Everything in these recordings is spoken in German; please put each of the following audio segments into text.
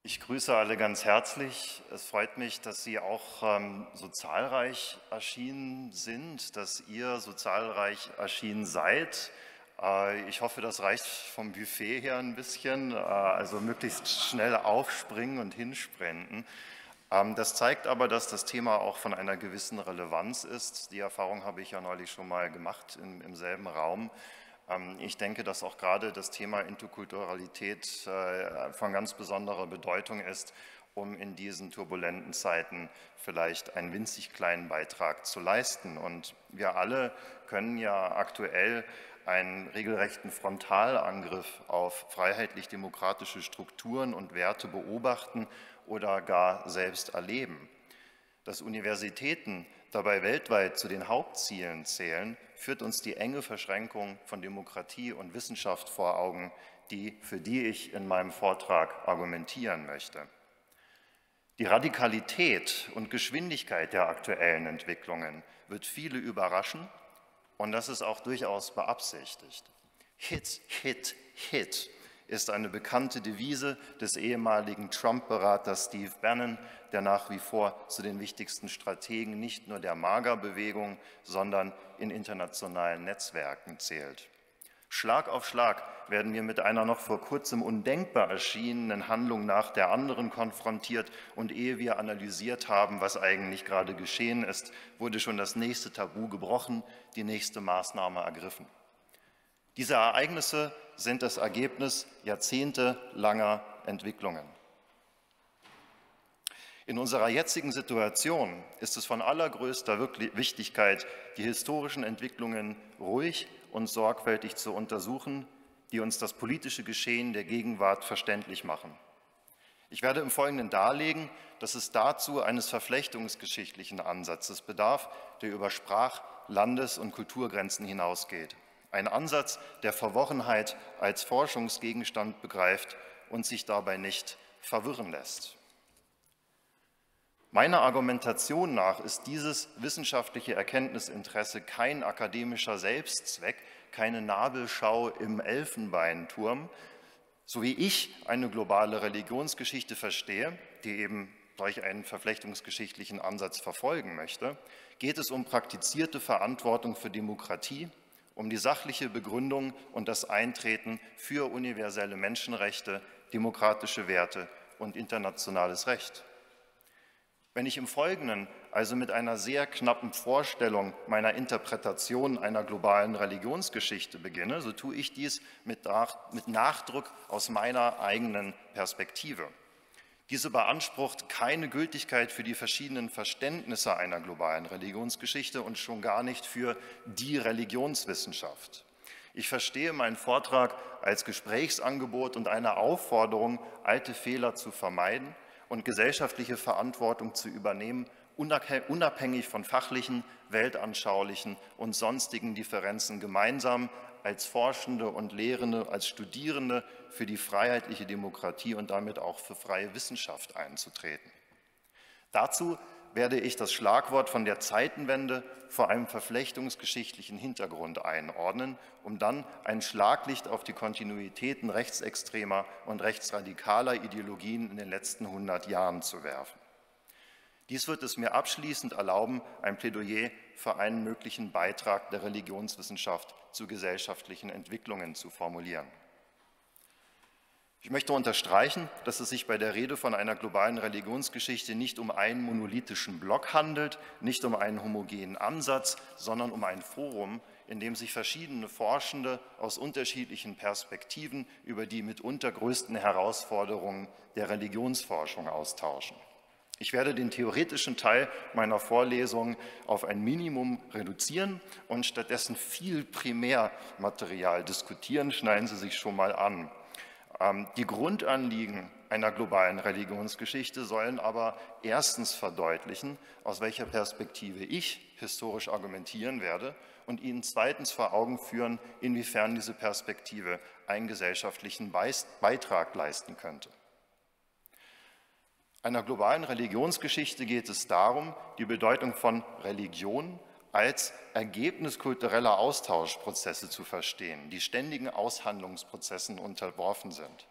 Ich grüße alle ganz herzlich. Es freut mich, dass Sie auch so zahlreich erschienen sind, dass ihr so zahlreich erschienen seid. Ich hoffe, das reicht vom Buffet her ein bisschen, also möglichst schnell aufspringen und hinsprinten. Das zeigt aber, dass das Thema auch von einer gewissen Relevanz ist. Die Erfahrung habe ich ja neulich schon mal gemacht im selben Raum. Ich denke, dass auch gerade das Thema Interkulturalität von ganz besonderer Bedeutung ist, um in diesen turbulenten Zeiten vielleicht einen winzig kleinen Beitrag zu leisten. Und wir alle können ja aktuell einen regelrechten Frontalangriff auf freiheitlich-demokratische Strukturen und Werte beobachten oder gar selbst erleben. Dass Universitäten dabei weltweit zu den Hauptzielen zählen, führt uns die enge Verschränkung von Demokratie und Wissenschaft vor Augen, für die ich in meinem Vortrag argumentieren möchte. Die Radikalität und Geschwindigkeit der aktuellen Entwicklungen wird viele überraschen und das ist auch durchaus beabsichtigt. Hit, Hit, Hit ist eine bekannte Devise des ehemaligen Trump-Beraters Steve Bannon, der nach wie vor zu den wichtigsten Strategen nicht nur der MAGA-Bewegung, sondern in internationalen Netzwerken zählt. Schlag auf Schlag werden wir mit einer noch vor kurzem undenkbar erschienenen Handlung nach der anderen konfrontiert und ehe wir analysiert haben, was eigentlich gerade geschehen ist, wurde schon das nächste Tabu gebrochen, die nächste Maßnahme ergriffen. Diese Ereignisse sind das Ergebnis jahrzehntelanger Entwicklungen. In unserer jetzigen Situation ist es von allergrößter Wichtigkeit, die historischen Entwicklungen ruhig und sorgfältig zu untersuchen, die uns das politische Geschehen der Gegenwart verständlich machen. Ich werde im Folgenden darlegen, dass es dazu eines verflechtungsgeschichtlichen Ansatzes bedarf, der über Sprach-, Landes- und Kulturgrenzen hinausgeht. Ein Ansatz, der Verworrenheit als Forschungsgegenstand begreift und sich dabei nicht verwirren lässt. Meiner Argumentation nach ist dieses wissenschaftliche Erkenntnisinteresse kein akademischer Selbstzweck, keine Nabelschau im Elfenbeinturm. So wie ich eine globale Religionsgeschichte verstehe, die eben solch einen verflechtungsgeschichtlichen Ansatz verfolgen möchte, geht es um praktizierte Verantwortung für Demokratie, um die sachliche Begründung und das Eintreten für universelle Menschenrechte, demokratische Werte und internationales Recht. Wenn ich im Folgenden also mit einer sehr knappen Vorstellung meiner Interpretation einer globalen Religionsgeschichte beginne, so tue ich dies mit Nachdruck aus meiner eigenen Perspektive. Diese beansprucht keine Gültigkeit für die verschiedenen Verständnisse einer globalen Religionsgeschichte und schon gar nicht für die Religionswissenschaft. Ich verstehe meinen Vortrag als Gesprächsangebot und eine Aufforderung, alte Fehler zu vermeiden und gesellschaftliche Verantwortung zu übernehmen, unabhängig von fachlichen, weltanschaulichen und sonstigen Differenzen gemeinsam als Forschende und Lehrende, als Studierende für die freiheitliche Demokratie und damit auch für freie Wissenschaft einzutreten. Dazu werde ich das Schlagwort von der Zeitenwende vor einem verflechtungsgeschichtlichen Hintergrund einordnen, um dann ein Schlaglicht auf die Kontinuitäten rechtsextremer und rechtsradikaler Ideologien in den letzten 100 Jahren zu werfen. Dies wird es mir abschließend erlauben, ein Plädoyer für einen möglichen Beitrag der Religionswissenschaft zu gesellschaftlichen Entwicklungen zu formulieren. Ich möchte unterstreichen, dass es sich bei der Rede von einer globalen Religionsgeschichte nicht um einen monolithischen Block handelt, nicht um einen homogenen Ansatz, sondern um ein Forum, in dem sich verschiedene Forschende aus unterschiedlichen Perspektiven über die mitunter größten Herausforderungen der Religionsforschung austauschen. Ich werde den theoretischen Teil meiner Vorlesung auf ein Minimum reduzieren und stattdessen viel Primärmaterial diskutieren. Schneiden Sie sich schon mal an. Die Grundanliegen einer globalen Religionsgeschichte sollen aber erstens verdeutlichen, aus welcher Perspektive ich historisch argumentieren werde und Ihnen zweitens vor Augen führen, inwiefern diese Perspektive einen gesellschaftlichen Beitrag leisten könnte. Einer globalen Religionsgeschichte geht es darum, die Bedeutung von Religion als Ergebnis kultureller Austauschprozesse zu verstehen, die ständigen Aushandlungsprozessen unterworfen sind.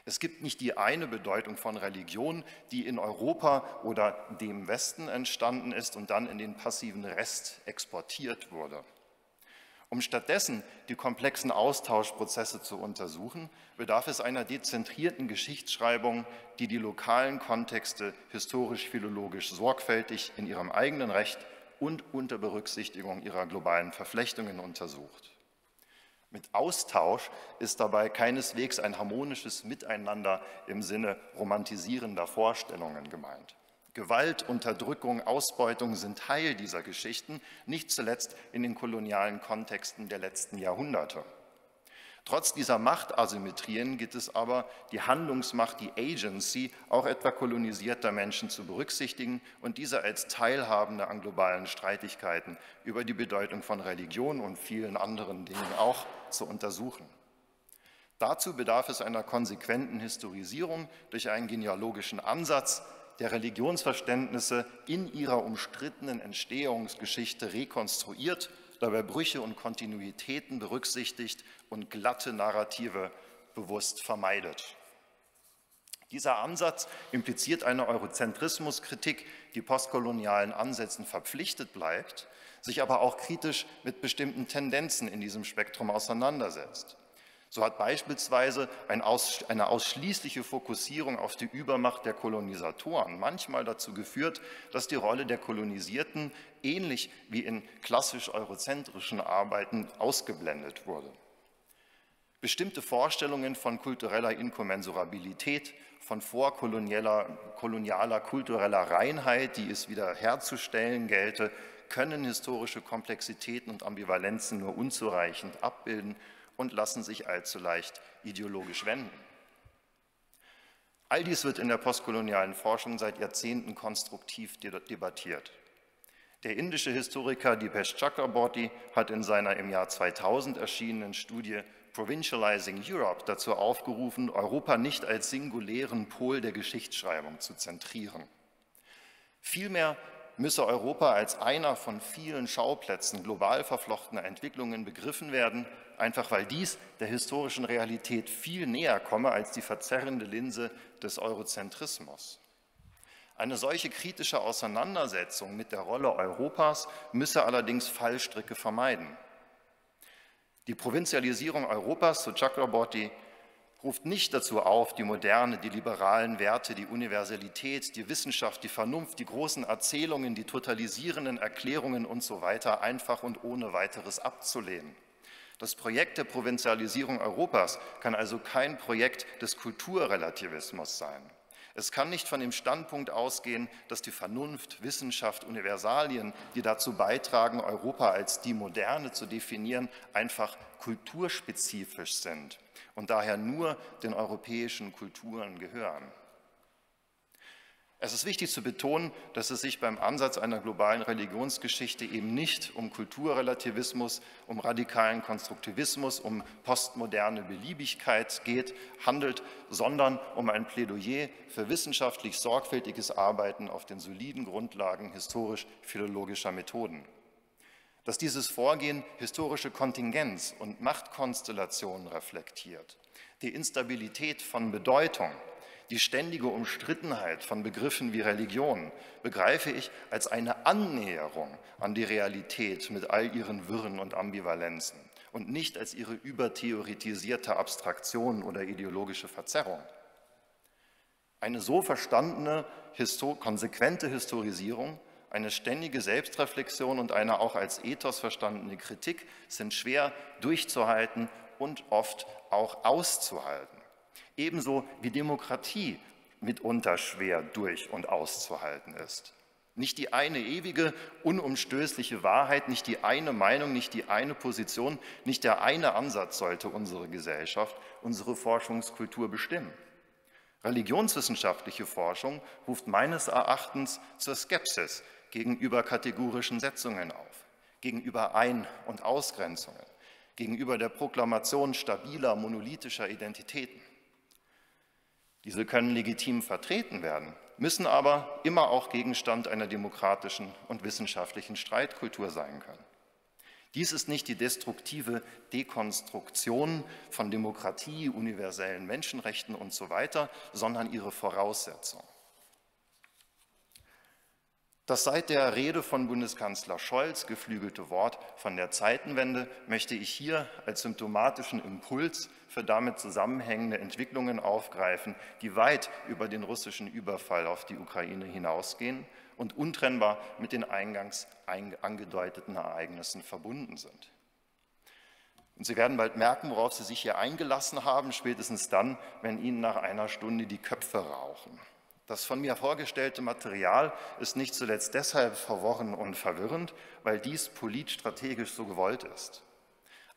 Es gibt nicht die eine Bedeutung von Religion, die in Europa oder dem Westen entstanden ist und dann in den passiven Rest exportiert wurde. Um stattdessen die komplexen Austauschprozesse zu untersuchen, bedarf es einer dezentrierten Geschichtsschreibung, die die lokalen Kontexte historisch-philologisch sorgfältig in ihrem eigenen Recht und unter Berücksichtigung ihrer globalen Verflechtungen untersucht. Mit Austausch ist dabei keineswegs ein harmonisches Miteinander im Sinne romantisierender Vorstellungen gemeint. Gewalt, Unterdrückung, Ausbeutung sind Teil dieser Geschichten, nicht zuletzt in den kolonialen Kontexten der letzten Jahrhunderte. Trotz dieser Machtasymmetrien gilt es aber, die Handlungsmacht, die Agency auch etwa kolonisierter Menschen zu berücksichtigen und diese als Teilhabende an globalen Streitigkeiten über die Bedeutung von Religion und vielen anderen Dingen auch zu untersuchen. Dazu bedarf es einer konsequenten Historisierung durch einen genealogischen Ansatz, der Religionsverständnisse in ihrer umstrittenen Entstehungsgeschichte rekonstruiert, dabei Brüche und Kontinuitäten berücksichtigt und glatte Narrative bewusst vermeidet. Dieser Ansatz impliziert eine Eurozentrismuskritik, die postkolonialen Ansätzen verpflichtet bleibt, sich aber auch kritisch mit bestimmten Tendenzen in diesem Spektrum auseinandersetzt. So hat beispielsweise eine ausschließliche Fokussierung auf die Übermacht der Kolonisatoren manchmal dazu geführt, dass die Rolle der Kolonisierten ähnlich wie in klassisch eurozentrischen Arbeiten ausgeblendet wurde. Bestimmte Vorstellungen von kultureller Inkommensurabilität, von vorkolonialer kultureller Reinheit, die es wiederherzustellen gelte, können historische Komplexitäten und Ambivalenzen nur unzureichend abbilden und lassen sich allzu leicht ideologisch wenden. All dies wird in der postkolonialen Forschung seit Jahrzehnten konstruktiv debattiert. Der indische Historiker Dipesh Chakraborty hat in seiner im Jahr 2000 erschienenen Studie Provincializing Europe dazu aufgerufen, Europa nicht als singulären Pol der Geschichtsschreibung zu zentrieren. Vielmehr müsse Europa als einer von vielen Schauplätzen global verflochtener Entwicklungen begriffen werden, einfach weil dies der historischen Realität viel näher komme als die verzerrende Linse des Eurozentrismus. Eine solche kritische Auseinandersetzung mit der Rolle Europas müsse allerdings Fallstricke vermeiden. Die Provinzialisierung Europas, so Chakraborty, ruft nicht dazu auf, die Moderne, die liberalen Werte, die Universalität, die Wissenschaft, die Vernunft, die großen Erzählungen, die totalisierenden Erklärungen und so weiter einfach und ohne weiteres abzulehnen. Das Projekt der Provinzialisierung Europas kann also kein Projekt des Kulturrelativismus sein. Es kann nicht von dem Standpunkt ausgehen, dass die Vernunft, Wissenschaft, Universalien, die dazu beitragen, Europa als die Moderne zu definieren, einfach kulturspezifisch sind und daher nur den europäischen Kulturen gehören. Es ist wichtig zu betonen, dass es sich beim Ansatz einer globalen Religionsgeschichte eben nicht um Kulturrelativismus, um radikalen Konstruktivismus, um postmoderne Beliebigkeit handelt, sondern um ein Plädoyer für wissenschaftlich sorgfältiges Arbeiten auf den soliden Grundlagen historisch-philologischer Methoden. Dass dieses Vorgehen historische Kontingenz und Machtkonstellationen reflektiert, die Instabilität von Bedeutung, die ständige Umstrittenheit von Begriffen wie Religion begreife ich als eine Annäherung an die Realität mit all ihren Wirren und Ambivalenzen und nicht als ihre übertheoretisierte Abstraktion oder ideologische Verzerrung. Eine so verstandene, konsequente Historisierung, eine ständige Selbstreflexion und eine auch als Ethos verstandene Kritik sind schwer durchzuhalten und oft auch auszuhalten. Ebenso wie Demokratie mitunter schwer durch- und auszuhalten ist. Nicht die eine ewige, unumstößliche Wahrheit, nicht die eine Meinung, nicht die eine Position, nicht der eine Ansatz sollte unsere Gesellschaft, unsere Forschungskultur bestimmen. Religionswissenschaftliche Forschung ruft meines Erachtens zur Skepsis gegenüber kategorischen Setzungen auf, gegenüber Ein- und Ausgrenzungen, gegenüber der Proklamation stabiler, monolithischer Identitäten. Diese können legitim vertreten werden, müssen aber immer auch Gegenstand einer demokratischen und wissenschaftlichen Streitkultur sein können. Dies ist nicht die destruktive Dekonstruktion von Demokratie, universellen Menschenrechten und so weiter, sondern ihre Voraussetzung. Das seit der Rede von Bundeskanzler Scholz geflügelte Wort von der Zeitenwende möchte ich hier als symptomatischen Impuls für damit zusammenhängende Entwicklungen aufgreifen, die weit über den russischen Überfall auf die Ukraine hinausgehen und untrennbar mit den eingangs angedeuteten Ereignissen verbunden sind. Und Sie werden bald merken, worauf Sie sich hier eingelassen haben, spätestens dann, wenn Ihnen nach einer Stunde die Köpfe rauchen. Das von mir vorgestellte Material ist nicht zuletzt deshalb verworren und verwirrend, weil dies politstrategisch so gewollt ist.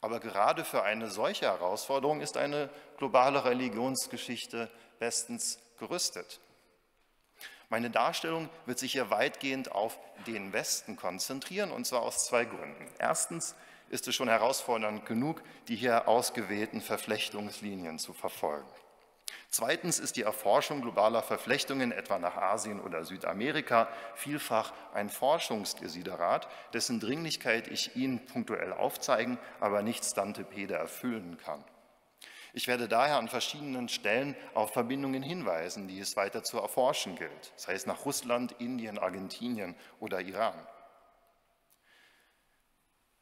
Aber gerade für eine solche Herausforderung ist eine globale Religionsgeschichte bestens gerüstet. Meine Darstellung wird sich hier weitgehend auf den Westen konzentrieren, und zwar aus zwei Gründen. Erstens ist es schon herausfordernd genug, die hier ausgewählten Verflechtungslinien zu verfolgen. Zweitens ist die Erforschung globaler Verflechtungen etwa nach Asien oder Südamerika vielfach ein Forschungsdesiderat, dessen Dringlichkeit ich Ihnen punktuell aufzeigen, aber nicht stante pede erfüllen kann. Ich werde daher an verschiedenen Stellen auf Verbindungen hinweisen, die es weiter zu erforschen gilt, sei es nach Russland, Indien, Argentinien oder Iran.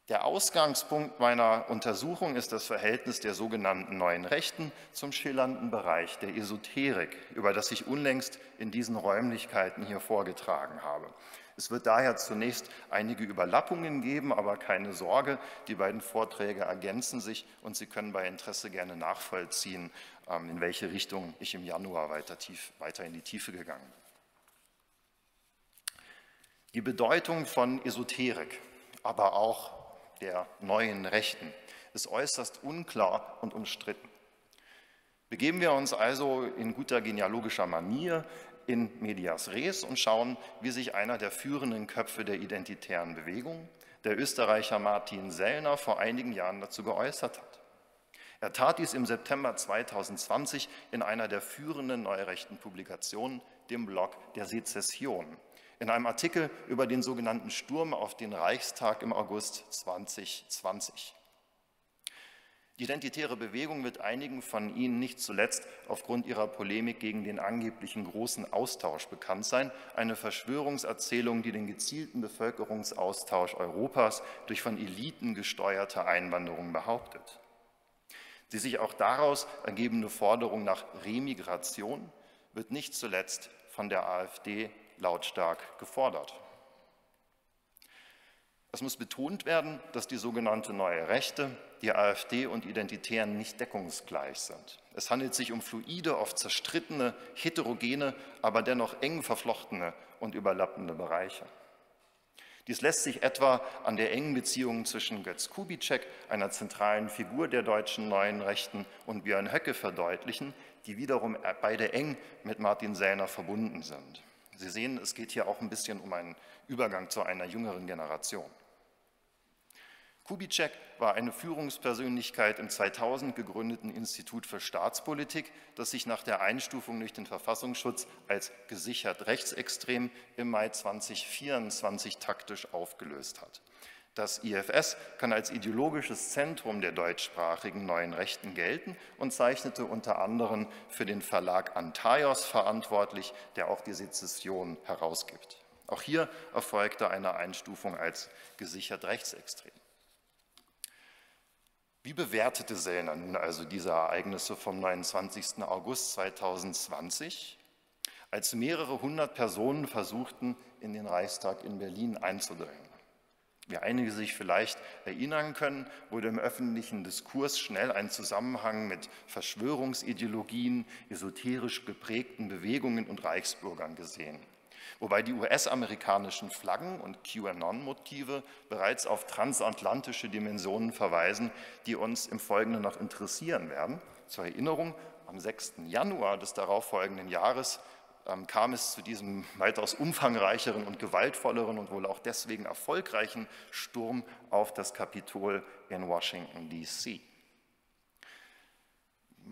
Der Ausgangspunkt meiner Untersuchung ist das Verhältnis der sogenannten neuen Rechten zum schillernden Bereich der Esoterik, über das ich unlängst in diesen Räumlichkeiten hier vorgetragen habe. Es wird daher zunächst einige Überlappungen geben, aber keine Sorge, die beiden Vorträge ergänzen sich und Sie können bei Interesse gerne nachvollziehen, in welche Richtung ich im Januar weiter in die Tiefe gegangen bin. Die Bedeutung von Esoterik, aber auch der neuen Rechten ist äußerst unklar und umstritten. Begeben wir uns also in guter genealogischer Manier in medias res und schauen, wie sich einer der führenden Köpfe der identitären Bewegung, der Österreicher Martin Sellner, vor einigen Jahren dazu geäußert hat. Er tat dies im September 2020 in einer der führenden neurechten Publikationen, dem Blog der Sezession, in einem Artikel über den sogenannten Sturm auf den Reichstag im August 2020. Die identitäre Bewegung wird einigen von Ihnen nicht zuletzt aufgrund ihrer Polemik gegen den angeblichen großen Austausch bekannt sein, eine Verschwörungserzählung, die den gezielten Bevölkerungsaustausch Europas durch von Eliten gesteuerte Einwanderung behauptet. Die sich auch daraus ergebende Forderung nach Remigration wird nicht zuletzt von der AfD lautstark gefordert. Es muss betont werden, dass die sogenannte Neue Rechte, die AfD und Identitären nicht deckungsgleich sind. Es handelt sich um fluide, oft zerstrittene, heterogene, aber dennoch eng verflochtene und überlappende Bereiche. Dies lässt sich etwa an der engen Beziehung zwischen Götz Kubitschek, einer zentralen Figur der deutschen Neuen Rechten, und Björn Höcke verdeutlichen, die wiederum beide eng mit Martin Sellner verbunden sind. Sie sehen, es geht hier auch ein bisschen um einen Übergang zu einer jüngeren Generation. Kubitschek war eine Führungspersönlichkeit im 2000 gegründeten Institut für Staatspolitik, das sich nach der Einstufung durch den Verfassungsschutz als gesichert rechtsextrem im Mai 2024 taktisch aufgelöst hat. Das IFS kann als ideologisches Zentrum der deutschsprachigen Neuen Rechten gelten und zeichnete unter anderem für den Verlag Antaios verantwortlich, der auch die Sezession herausgibt. Auch hier erfolgte eine Einstufung als gesichert rechtsextrem. Wie bewertete Sellner nun also diese Ereignisse vom 29. August 2020, als mehrere hundert Personen versuchten, in den Reichstag in Berlin einzudringen? Wie einige sich vielleicht erinnern können, wurde im öffentlichen Diskurs schnell ein Zusammenhang mit Verschwörungsideologien, esoterisch geprägten Bewegungen und Reichsbürgern gesehen. Wobei die US-amerikanischen Flaggen und QAnon-Motive bereits auf transatlantische Dimensionen verweisen, die uns im Folgenden noch interessieren werden. Zur Erinnerung, am 6. Januar des darauffolgenden Jahres kam es zu diesem weitaus umfangreicheren und gewaltvolleren und wohl auch deswegen erfolgreichen Sturm auf das Kapitol in Washington, D.C.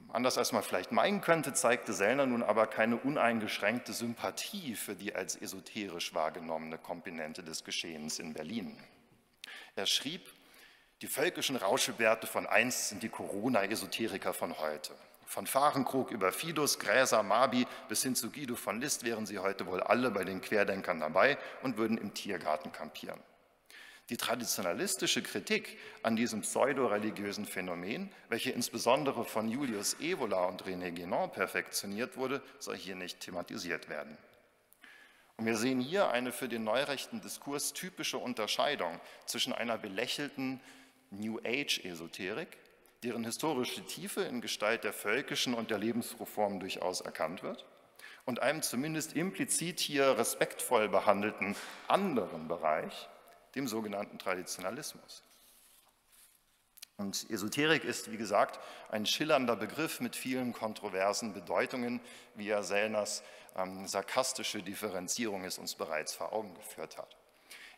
Anders als man vielleicht meinen könnte, zeigte Sellner nun aber keine uneingeschränkte Sympathie für die als esoterisch wahrgenommene Komponente des Geschehens in Berlin. Er schrieb: Die völkischen Rauschebärte von einst sind die Corona-Esoteriker von heute. Von Fahrenkrug über Fidus, Gräser, Mabi bis hin zu Guido von List wären sie heute wohl alle bei den Querdenkern dabei und würden im Tiergarten kampieren. Die traditionalistische Kritik an diesem pseudoreligiösen Phänomen, welche insbesondere von Julius Evola und René Guénon perfektioniert wurde, soll hier nicht thematisiert werden. Und wir sehen hier eine für den neurechten Diskurs typische Unterscheidung zwischen einer belächelten New Age-Esoterik, deren historische Tiefe in Gestalt der völkischen und der Lebensreform durchaus erkannt wird, und einem zumindest implizit hier respektvoll behandelten anderen Bereich, dem sogenannten Traditionalismus. Und Esoterik ist, wie gesagt, ein schillernder Begriff mit vielen kontroversen Bedeutungen, wie er Sellners sarkastische Differenzierung es uns bereits vor Augen geführt hat.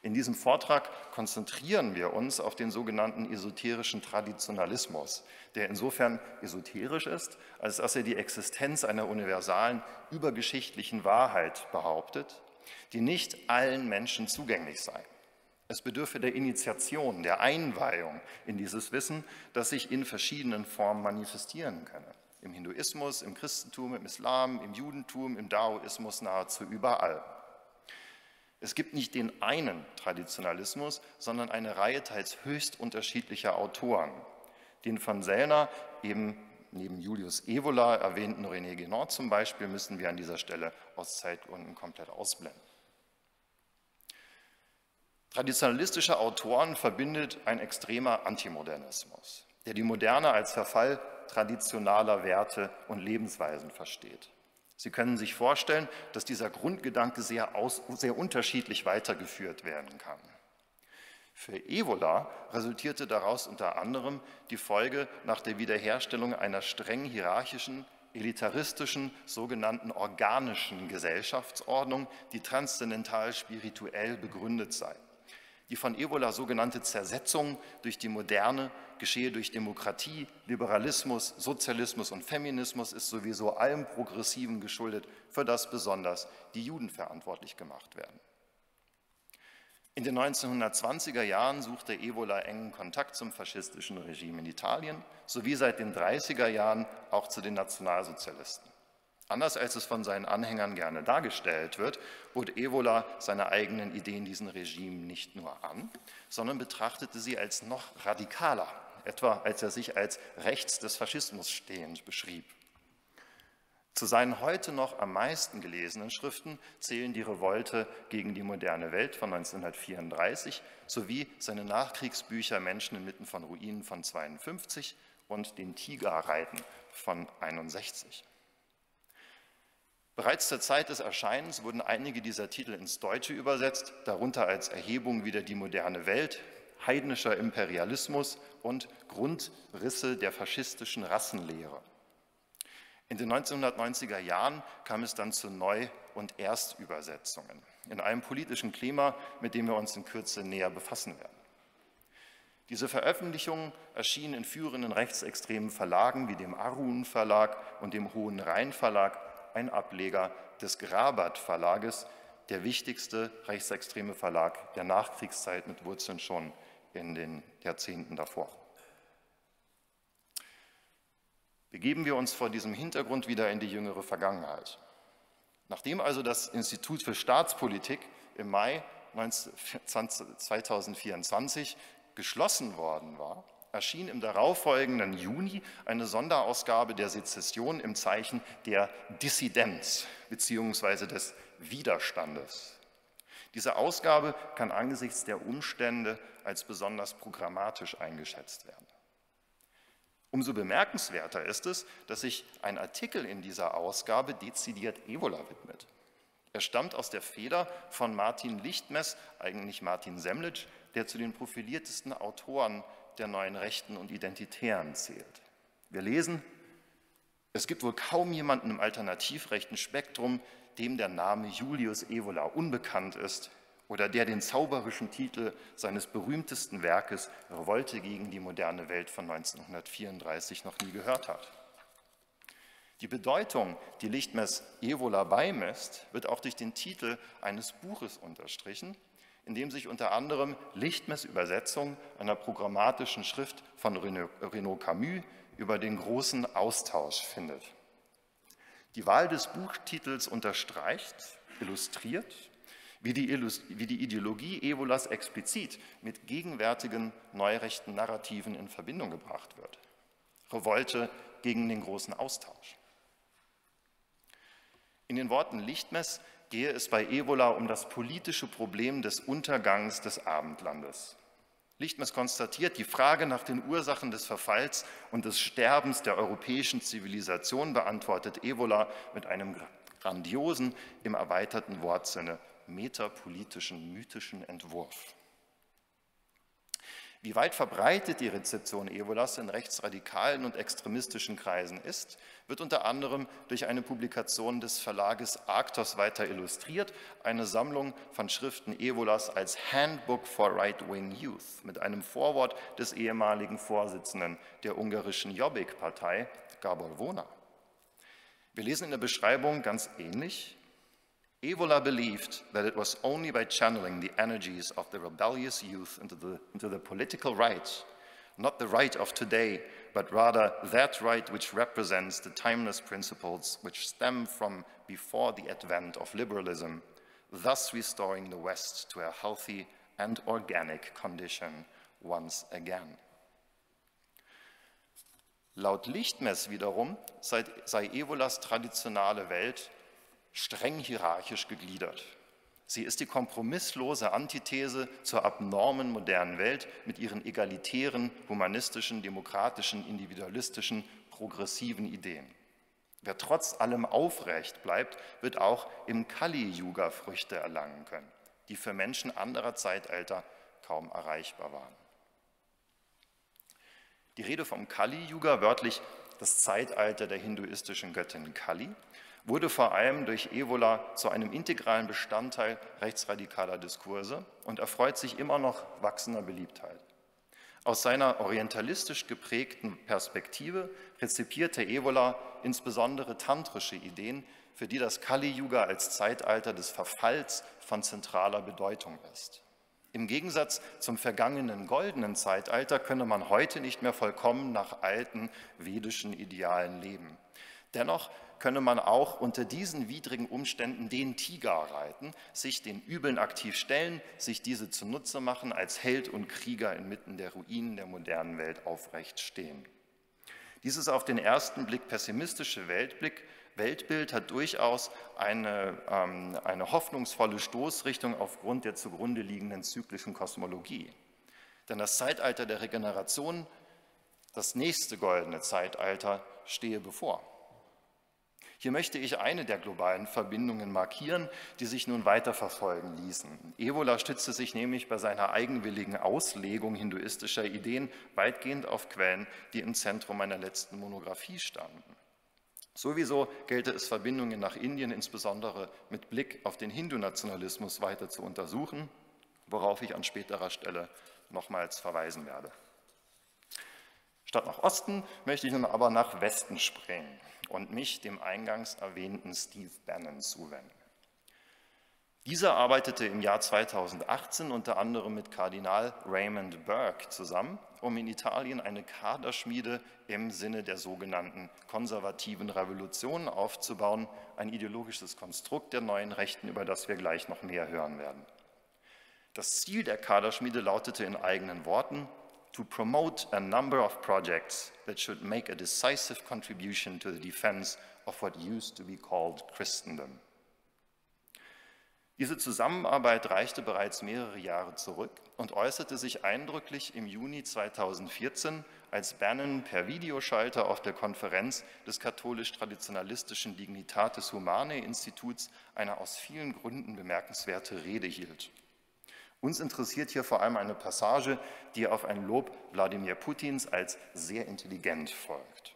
In diesem Vortrag konzentrieren wir uns auf den sogenannten esoterischen Traditionalismus, der insofern esoterisch ist, als dass er die Existenz einer universalen, übergeschichtlichen Wahrheit behauptet, die nicht allen Menschen zugänglich sei. Es bedürfe der Initiation, der Einweihung in dieses Wissen, das sich in verschiedenen Formen manifestieren könne. Im Hinduismus, im Christentum, im Islam, im Judentum, im Daoismus, nahezu überall. Es gibt nicht den einen Traditionalismus, sondern eine Reihe teils höchst unterschiedlicher Autoren. Den von Sellner, eben neben Julius Evola erwähnten René Guénon zum Beispiel, müssen wir an dieser Stelle aus Zeitgründen komplett ausblenden. Traditionalistische Autoren verbindet ein extremer Antimodernismus, der die Moderne als Verfall traditionaler Werte und Lebensweisen versteht. Sie können sich vorstellen, dass dieser Grundgedanke sehr unterschiedlich weitergeführt werden kann. Für Evola resultierte daraus unter anderem die Folge nach der Wiederherstellung einer streng hierarchischen, elitaristischen, sogenannten organischen Gesellschaftsordnung, die transzendental spirituell begründet sei. Die von Evola sogenannte Zersetzung durch die Moderne geschehe durch Demokratie, Liberalismus, Sozialismus und Feminismus, ist sowieso allem Progressiven geschuldet, für das besonders die Juden verantwortlich gemacht werden. In den 1920er Jahren suchte Evola engen Kontakt zum faschistischen Regime in Italien, sowie seit den 30er Jahren auch zu den Nationalsozialisten. Anders als es von seinen Anhängern gerne dargestellt wird, bot Evola seine eigenen Ideen diesen Regimen nicht nur an, sondern betrachtete sie als noch radikaler, etwa als er sich als rechts des Faschismus stehend beschrieb. Zu seinen heute noch am meisten gelesenen Schriften zählen die Revolte gegen die moderne Welt von 1934 sowie seine Nachkriegsbücher Menschen inmitten von Ruinen von 1952 und den Tigerreiten von 1961. Bereits zur Zeit des Erscheinens wurden einige dieser Titel ins Deutsche übersetzt, darunter als Erhebung wider die moderne Welt, heidnischer Imperialismus und Grundrisse der faschistischen Rassenlehre. In den 1990er Jahren kam es dann zu Neu- und Erstübersetzungen in einem politischen Klima, mit dem wir uns in Kürze näher befassen werden. Diese Veröffentlichungen erschienen in führenden rechtsextremen Verlagen wie dem Arun Verlag und dem Hohen Rhein Verlag, ein Ableger des Grabat Verlages, der wichtigste rechtsextreme Verlag der Nachkriegszeit mit Wurzeln schon in den Jahrzehnten davor. Begeben wir uns vor diesem Hintergrund wieder in die jüngere Vergangenheit. Nachdem also das Institut für Staatspolitik im Mai 2024 geschlossen worden war, erschien im darauffolgenden Juni eine Sonderausgabe der Sezession im Zeichen der Dissidenz bzw. des Widerstandes. Diese Ausgabe kann angesichts der Umstände als besonders programmatisch eingeschätzt werden. Umso bemerkenswerter ist es, dass sich ein Artikel in dieser Ausgabe dezidiert Evola widmet. Er stammt aus der Feder von Martin Lichtmess, eigentlich Martin Semlitsch, der zu den profiliertesten Autoren der neuen Rechten und Identitären zählt. Wir lesen, es gibt wohl kaum jemanden im alternativrechten Spektrum, dem der Name Julius Evola unbekannt ist oder der den zauberischen Titel seines berühmtesten Werkes Revolte gegen die moderne Welt von 1934 noch nie gehört hat. Die Bedeutung, die Lichtmess Evola beimisst, wird auch durch den Titel eines Buches unterstrichen, in dem sich unter anderem Lichtmess' Übersetzung einer programmatischen Schrift von Renaud Camus über den großen Austausch findet. Die Wahl des Buchtitels unterstreicht, illustriert, wie die Ideologie Evolas explizit mit gegenwärtigen neurechten Narrativen in Verbindung gebracht wird. Revolte gegen den großen Austausch. In den Worten Lichtmess gehe es bei Evola um das politische Problem des Untergangs des Abendlandes. Lichtmess konstatiert, die Frage nach den Ursachen des Verfalls und des Sterbens der europäischen Zivilisation beantwortet Evola mit einem grandiosen, im erweiterten Wortsinne, metapolitischen, mythischen Entwurf. Wie weit verbreitet die Rezeption Evolas in rechtsradikalen und extremistischen Kreisen ist, wird unter anderem durch eine Publikation des Verlages Arktos weiter illustriert, eine Sammlung von Schriften Evolas als Handbook for Right-Wing Youth mit einem Vorwort des ehemaligen Vorsitzenden der ungarischen Jobbik-Partei, Gábor Vona. Wir lesen in der Beschreibung ganz ähnlich: Evola believed that it was only by channeling the energies of the rebellious youth into the political right, not the right of today, but rather that right which represents the timeless principles which stem from before the advent of liberalism, thus restoring the West to a healthy and organic condition once again. Laut Lichtmess wiederum sei Evolas traditionale Welt streng hierarchisch gegliedert. Sie ist die kompromisslose Antithese zur abnormen modernen Welt mit ihren egalitären, humanistischen, demokratischen, individualistischen, progressiven Ideen. Wer trotz allem aufrecht bleibt, wird auch im Kali-Yuga Früchte erlangen können, die für Menschen anderer Zeitalter kaum erreichbar waren. Die Rede vom Kali-Yuga, wörtlich das Zeitalter der hinduistischen Göttin Kali, wurde vor allem durch Evola zu einem integralen Bestandteil rechtsradikaler Diskurse und erfreut sich immer noch wachsender Beliebtheit. Aus seiner orientalistisch geprägten Perspektive rezipierte Evola insbesondere tantrische Ideen, für die das Kali-Yuga als Zeitalter des Verfalls von zentraler Bedeutung ist. Im Gegensatz zum vergangenen goldenen Zeitalter könne man heute nicht mehr vollkommen nach alten vedischen Idealen leben. Dennoch könne man auch unter diesen widrigen Umständen den Tiger reiten, sich den Übeln aktiv stellen, sich diese zunutze machen, als Held und Krieger inmitten der Ruinen der modernen Welt aufrecht stehen. Dieses auf den ersten Blick pessimistische Weltbild hat durchaus eine hoffnungsvolle Stoßrichtung aufgrund der zugrunde liegenden zyklischen Kosmologie. Denn das Zeitalter der Regeneration, das nächste goldene Zeitalter, stehe bevor. Hier möchte ich eine der globalen Verbindungen markieren, die sich nun weiterverfolgen ließen. Evola stützte sich nämlich bei seiner eigenwilligen Auslegung hinduistischer Ideen weitgehend auf Quellen, die im Zentrum meiner letzten Monographie standen. Sowieso gelte es, Verbindungen nach Indien, insbesondere mit Blick auf den Hindu-Nationalismus, weiter zu untersuchen, worauf ich an späterer Stelle nochmals verweisen werde. Statt nach Osten möchte ich nun aber nach Westen springen und mich dem eingangs erwähnten Steve Bannon zuwenden. Dieser arbeitete im Jahr 2018 unter anderem mit Kardinal Raymond Burke zusammen, um in Italien eine Kaderschmiede im Sinne der sogenannten konservativen Revolution aufzubauen, ein ideologisches Konstrukt der neuen Rechten, über das wir gleich noch mehr hören werden. Das Ziel der Kaderschmiede lautete in eigenen Worten: to promote a number of projects that should make a decisive contribution to the defense of what used to be called Christendom. Diese Zusammenarbeit reichte bereits mehrere Jahre zurück und äußerte sich eindrücklich im Juni 2014, als Bannon per Videoschalter auf der Konferenz des katholisch-traditionalistischen Dignitatis Humanae Instituts eine aus vielen Gründen bemerkenswerte Rede hielt. Uns interessiert hier vor allem eine Passage, die auf ein Lob Wladimir Putins als sehr intelligent folgt.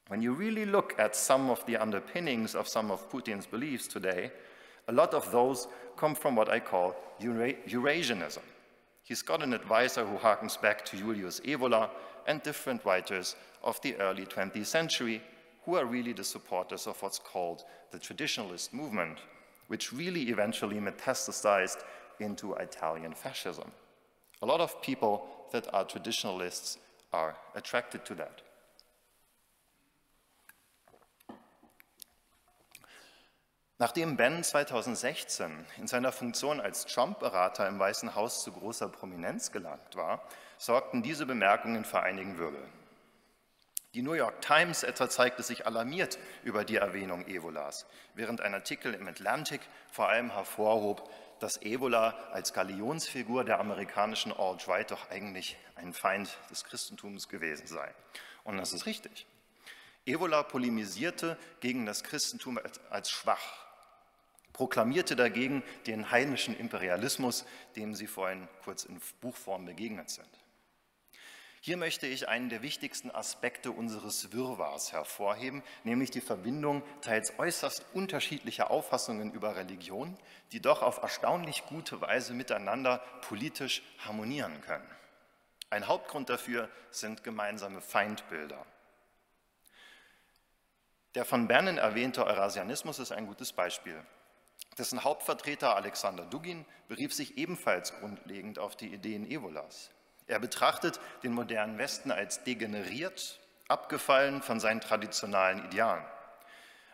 When you really look at some of the underpinnings of some of Putin's beliefs today, a lot of those come from what I call Eurasianism. He's got an advisor who harkens back to Julius Evola and different writers of the early 20th century who are really the supporters of what's called the traditionalist movement, which really eventually metastasized into Italian fascism. A lot of people that are traditionalists are attracted to that. Nachdem Ben 2016 in seiner Funktion als Trump-Berater im Weißen Haus zu großer Prominenz gelangt war, sorgten diese Bemerkungen für einigen Wirbel. Die New York Times etwa zeigte sich alarmiert über die Erwähnung Evolas, während ein Artikel im Atlantic vor allem hervorhob, dass Evola als Galionsfigur der amerikanischen Alt-Right doch eigentlich ein Feind des Christentums gewesen sei. Und das ist richtig. Evola polemisierte gegen das Christentum als schwach, proklamierte dagegen den heidnischen Imperialismus, dem Sie vorhin kurz in Buchform begegnet sind. Hier möchte ich einen der wichtigsten Aspekte unseres Wirrwarrs hervorheben, nämlich die Verbindung teils äußerst unterschiedlicher Auffassungen über Religion, die doch auf erstaunlich gute Weise miteinander politisch harmonieren können. Ein Hauptgrund dafür sind gemeinsame Feindbilder. Der von Bannon erwähnte Eurasianismus ist ein gutes Beispiel. Dessen Hauptvertreter Alexander Dugin berief sich ebenfalls grundlegend auf die Ideen Evolas. Er betrachtet den modernen Westen als degeneriert, abgefallen von seinen traditionellen Idealen.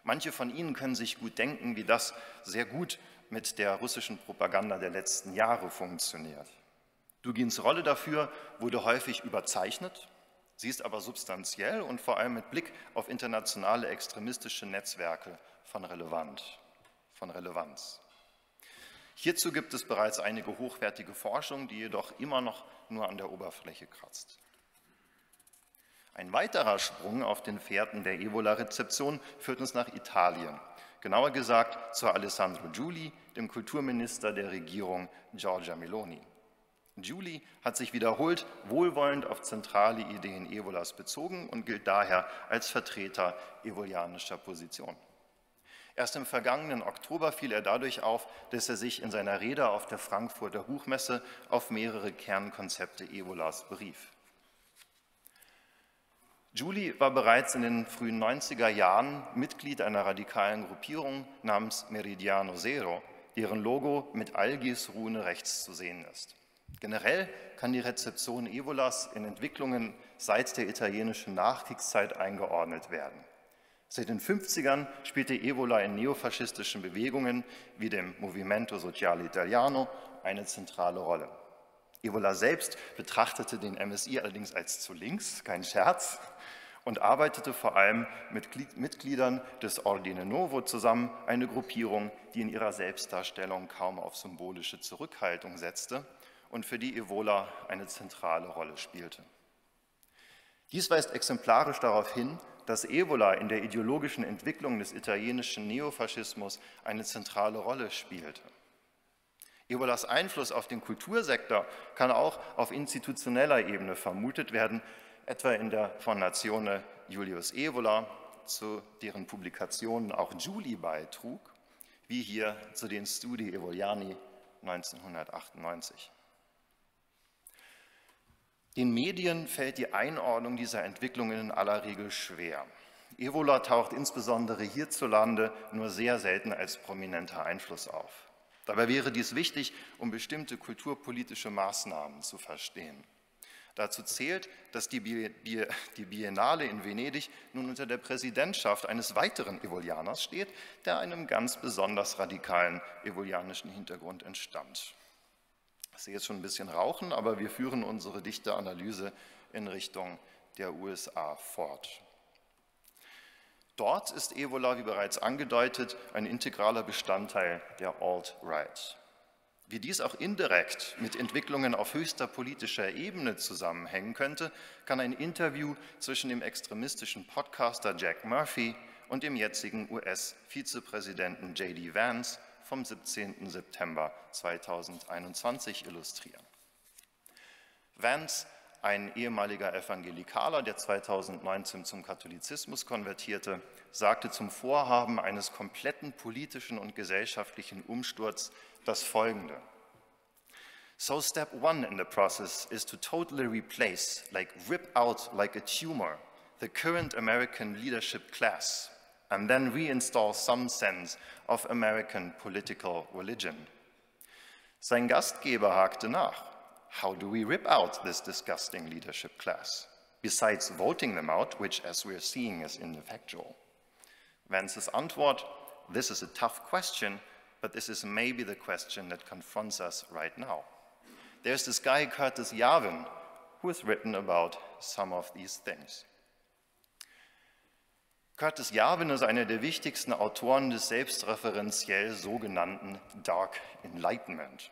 Manche von Ihnen können sich gut denken, wie das sehr gut mit der russischen Propaganda der letzten Jahre funktioniert. Dugins Rolle dafür wurde häufig überzeichnet, sie ist aber substanziell und vor allem mit Blick auf internationale extremistische Netzwerke von Relevanz. Hierzu gibt es bereits einige hochwertige Forschung, die jedoch immer noch nur an der Oberfläche kratzt. Ein weiterer Sprung auf den Fährten der Evola-Rezeption führt uns nach Italien, genauer gesagt zu Alessandro Giuli, dem Kulturminister der Regierung Giorgia Meloni. Giuli hat sich wiederholt wohlwollend auf zentrale Ideen Evolas bezogen und gilt daher als Vertreter evolianischer Position. Erst im vergangenen Oktober fiel er dadurch auf, dass er sich in seiner Rede auf der Frankfurter Buchmesse auf mehrere Kernkonzepte Evolas berief. Giuli war bereits in den frühen 90er Jahren Mitglied einer radikalen Gruppierung namens Meridiano Zero, deren Logo mit Algis-Rune rechts zu sehen ist. Generell kann die Rezeption Evolas in Entwicklungen seit der italienischen Nachkriegszeit eingeordnet werden. Seit den 50ern spielte Evola in neofaschistischen Bewegungen wie dem Movimento Sociale Italiano eine zentrale Rolle. Evola selbst betrachtete den MSI allerdings als zu links, kein Scherz, und arbeitete vor allem mit Mitgliedern des Ordine Nuovo zusammen, eine Gruppierung, die in ihrer Selbstdarstellung kaum auf symbolische Zurückhaltung setzte und für die Evola eine zentrale Rolle spielte. Dies weist exemplarisch darauf hin, dass Evola in der ideologischen Entwicklung des italienischen Neofaschismus eine zentrale Rolle spielte. Evolas Einfluss auf den Kultursektor kann auch auf institutioneller Ebene vermutet werden, etwa in der Fondazione Julius Evola, zu deren Publikationen auch Giuli beitrug, wie hier zu den Studi Evoliani 1998. Den Medien fällt die Einordnung dieser Entwicklungen in aller Regel schwer. Evola taucht insbesondere hierzulande nur sehr selten als prominenter Einfluss auf. Dabei wäre dies wichtig, um bestimmte kulturpolitische Maßnahmen zu verstehen. Dazu zählt, dass die Biennale in Venedig nun unter der Präsidentschaft eines weiteren Evolianers steht, der einem ganz besonders radikalen evolianischen Hintergrund entstammt. Ich sehe jetzt schon ein bisschen Rauchen, aber wir führen unsere dichte Analyse in Richtung der USA fort. Dort ist Evola, wie bereits angedeutet, ein integraler Bestandteil der Alt-Right. Wie dies auch indirekt mit Entwicklungen auf höchster politischer Ebene zusammenhängen könnte, kann ein Interview zwischen dem extremistischen Podcaster Jack Murphy und dem jetzigen US-Vizepräsidenten J.D. Vance vom 17. September 2021 illustrieren. Vance, ein ehemaliger Evangelikaler, der 2019 zum Katholizismus konvertierte, sagte zum Vorhaben eines kompletten politischen und gesellschaftlichen Umsturzes das Folgende: So step one in the process is to totally replace, like rip out like a tumor, the current American leadership class and then reinstall some sense of American political religion. Sein Gastgeber hakte nach. How do we rip out this disgusting leadership class? Besides voting them out, which as we're seeing is ineffectual. Vance's Antwort, this is a tough question, but this is maybe the question that confronts us right now. There's this guy, Curtis Yarvin, who has written about some of these things. Curtis Yarvin ist einer der wichtigsten Autoren des selbstreferenziell sogenannten Dark Enlightenment.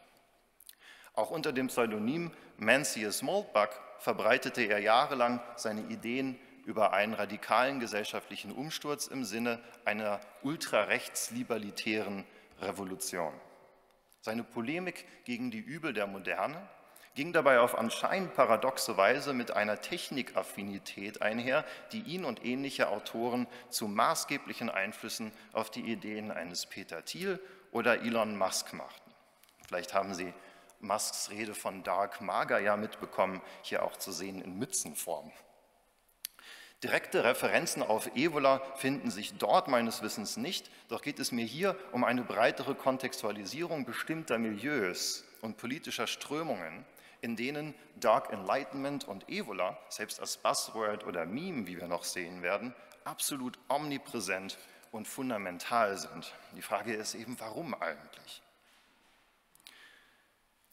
Auch unter dem Pseudonym Mencius Moldbug verbreitete er jahrelang seine Ideen über einen radikalen gesellschaftlichen Umsturz im Sinne einer ultrarechtslibertären Revolution. Seine Polemik gegen die Übel der Moderne ging dabei auf anscheinend paradoxe Weise mit einer Technikaffinität einher, die ihn und ähnliche Autoren zu maßgeblichen Einflüssen auf die Ideen eines Peter Thiel oder Elon Musk machten. Vielleicht haben Sie Musks Rede von Dark Mager ja mitbekommen, hier auch zu sehen in Mützenform. Direkte Referenzen auf Evola finden sich dort meines Wissens nicht, doch geht es mir hier um eine breitere Kontextualisierung bestimmter Milieus und politischer Strömungen, in denen Dark Enlightenment und Evola, selbst als Buzzword oder Meme, wie wir noch sehen werden, absolut omnipräsent und fundamental sind. Die Frage ist eben, warum eigentlich?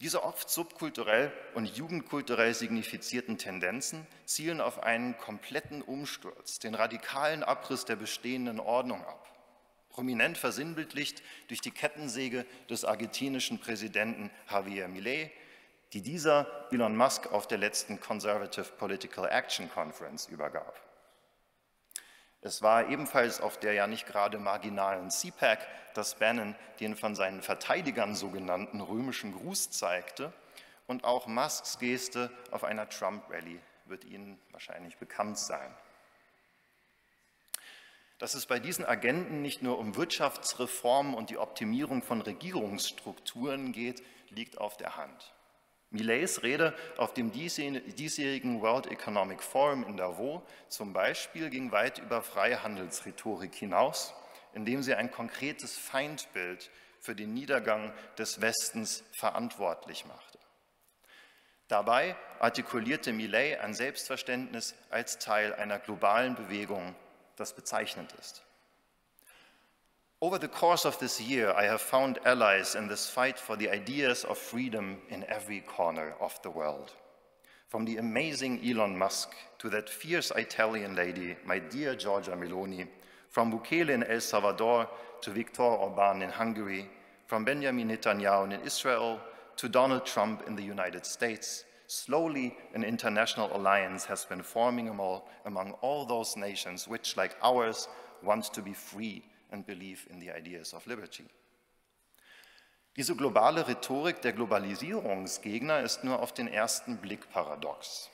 Diese oft subkulturell und jugendkulturell signifizierten Tendenzen zielen auf einen kompletten Umsturz, den radikalen Abriss der bestehenden Ordnung ab. Prominent versinnbildlicht durch die Kettensäge des argentinischen Präsidenten Javier Milei, die dieser Elon Musk auf der letzten Conservative Political Action Conference übergab. Es war ebenfalls auf der ja nicht gerade marginalen CPAC, dass Bannon den von seinen Verteidigern sogenannten römischen Gruß zeigte, und auch Musks Geste auf einer Trump-Rally wird Ihnen wahrscheinlich bekannt sein. Dass es bei diesen Agenten nicht nur um Wirtschaftsreformen und die Optimierung von Regierungsstrukturen geht, liegt auf der Hand. Millets Rede auf dem diesjährigen World Economic Forum in Davos zum Beispiel ging weit über Freihandelsrhetorik hinaus, indem sie ein konkretes Feindbild für den Niedergang des Westens verantwortlich machte. Dabei artikulierte Millet ein Selbstverständnis als Teil einer globalen Bewegung, das bezeichnend ist. Over the course of this year, I have found allies in this fight for the ideas of freedom in every corner of the world. From the amazing Elon Musk to that fierce Italian lady, my dear Giorgia Meloni, from Bukele in El Salvador to Viktor Orbán in Hungary, from Benjamin Netanyahu in Israel to Donald Trump in the United States, slowly an international alliance has been forming among all those nations which, like ours, want to be free and believe in the ideas of liberty. Diese globale Rhetorik der Globalisierungsgegner ist nur auf den ersten Blick paradox.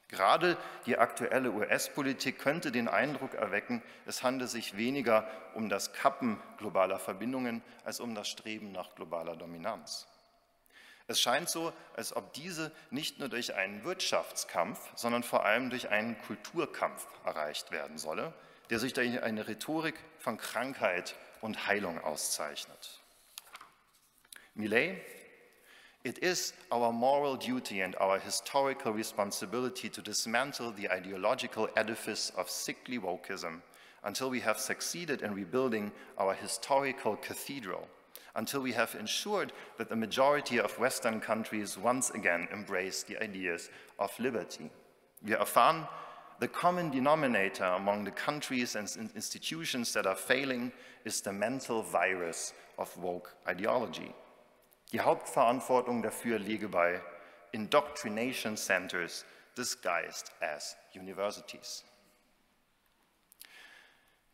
Gerade die aktuelle US-Politik könnte den Eindruck erwecken, es handle sich weniger um das Kappen globaler Verbindungen als um das Streben nach globaler Dominanz. Es scheint so, als ob diese nicht nur durch einen Wirtschaftskampf, sondern vor allem durch einen Kulturkampf erreicht werden solle, der sich durch eine Rhetorik von Krankheit und Heilung auszeichnet. Millet: It is our moral duty and our historical responsibility to dismantle the ideological edifice of sickly wokeism until we have succeeded in rebuilding our historical cathedral, until we have ensured that the majority of Western countries once again embrace the ideas of liberty. Wir erfahren, the common denominator among the countries and institutions that are failing is the mental virus of woke ideology. Die Hauptverantwortung dafür liege bei indoctrination centers disguised as universities.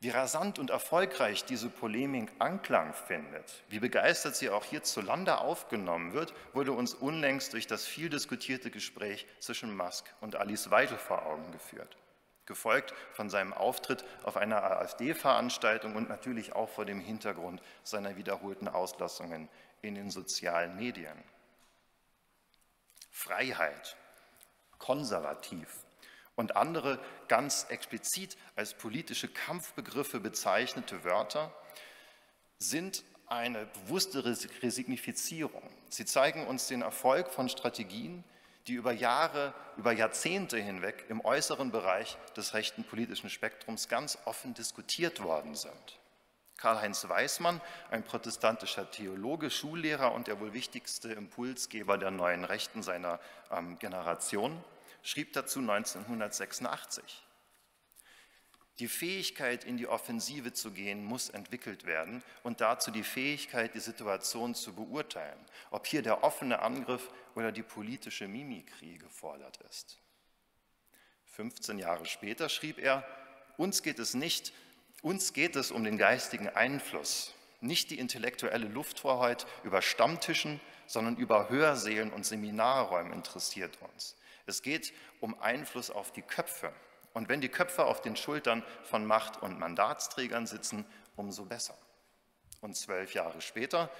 Wie rasant und erfolgreich diese Polemik Anklang findet, wie begeistert sie auch hierzulande aufgenommen wird, wurde uns unlängst durch das viel diskutierte Gespräch zwischen Musk und Alice Weidel vor Augen geführt, gefolgt von seinem Auftritt auf einer AfD-Veranstaltung und natürlich auch vor dem Hintergrund seiner wiederholten Auslassungen in den sozialen Medien. Freiheit, konservativ und andere ganz explizit als politische Kampfbegriffe bezeichnete Wörter sind eine bewusste Resignifizierung. Sie zeigen uns den Erfolg von Strategien, die über Jahre, über Jahrzehnte hinweg im äußeren Bereich des rechten politischen Spektrums ganz offen diskutiert worden sind. Karl-Heinz Weismann, ein protestantischer Theologe, Schullehrer und der wohl wichtigste Impulsgeber der neuen Rechten seiner Generation, schrieb dazu 1986: Die Fähigkeit, in die Offensive zu gehen, muss entwickelt werden und dazu die Fähigkeit, die Situation zu beurteilen, ob hier der offene Angriff oder die politische Mimikrie gefordert ist. 15 Jahre später schrieb er: Uns geht es um den geistigen Einfluss, nicht die intellektuelle Lufthoheit über Stammtischen, sondern über Hörsälen und Seminarräumen interessiert uns. Es geht um Einfluss auf die Köpfe. Und wenn die Köpfe auf den Schultern von Macht- und Mandatsträgern sitzen, umso besser. Und 12 Jahre später: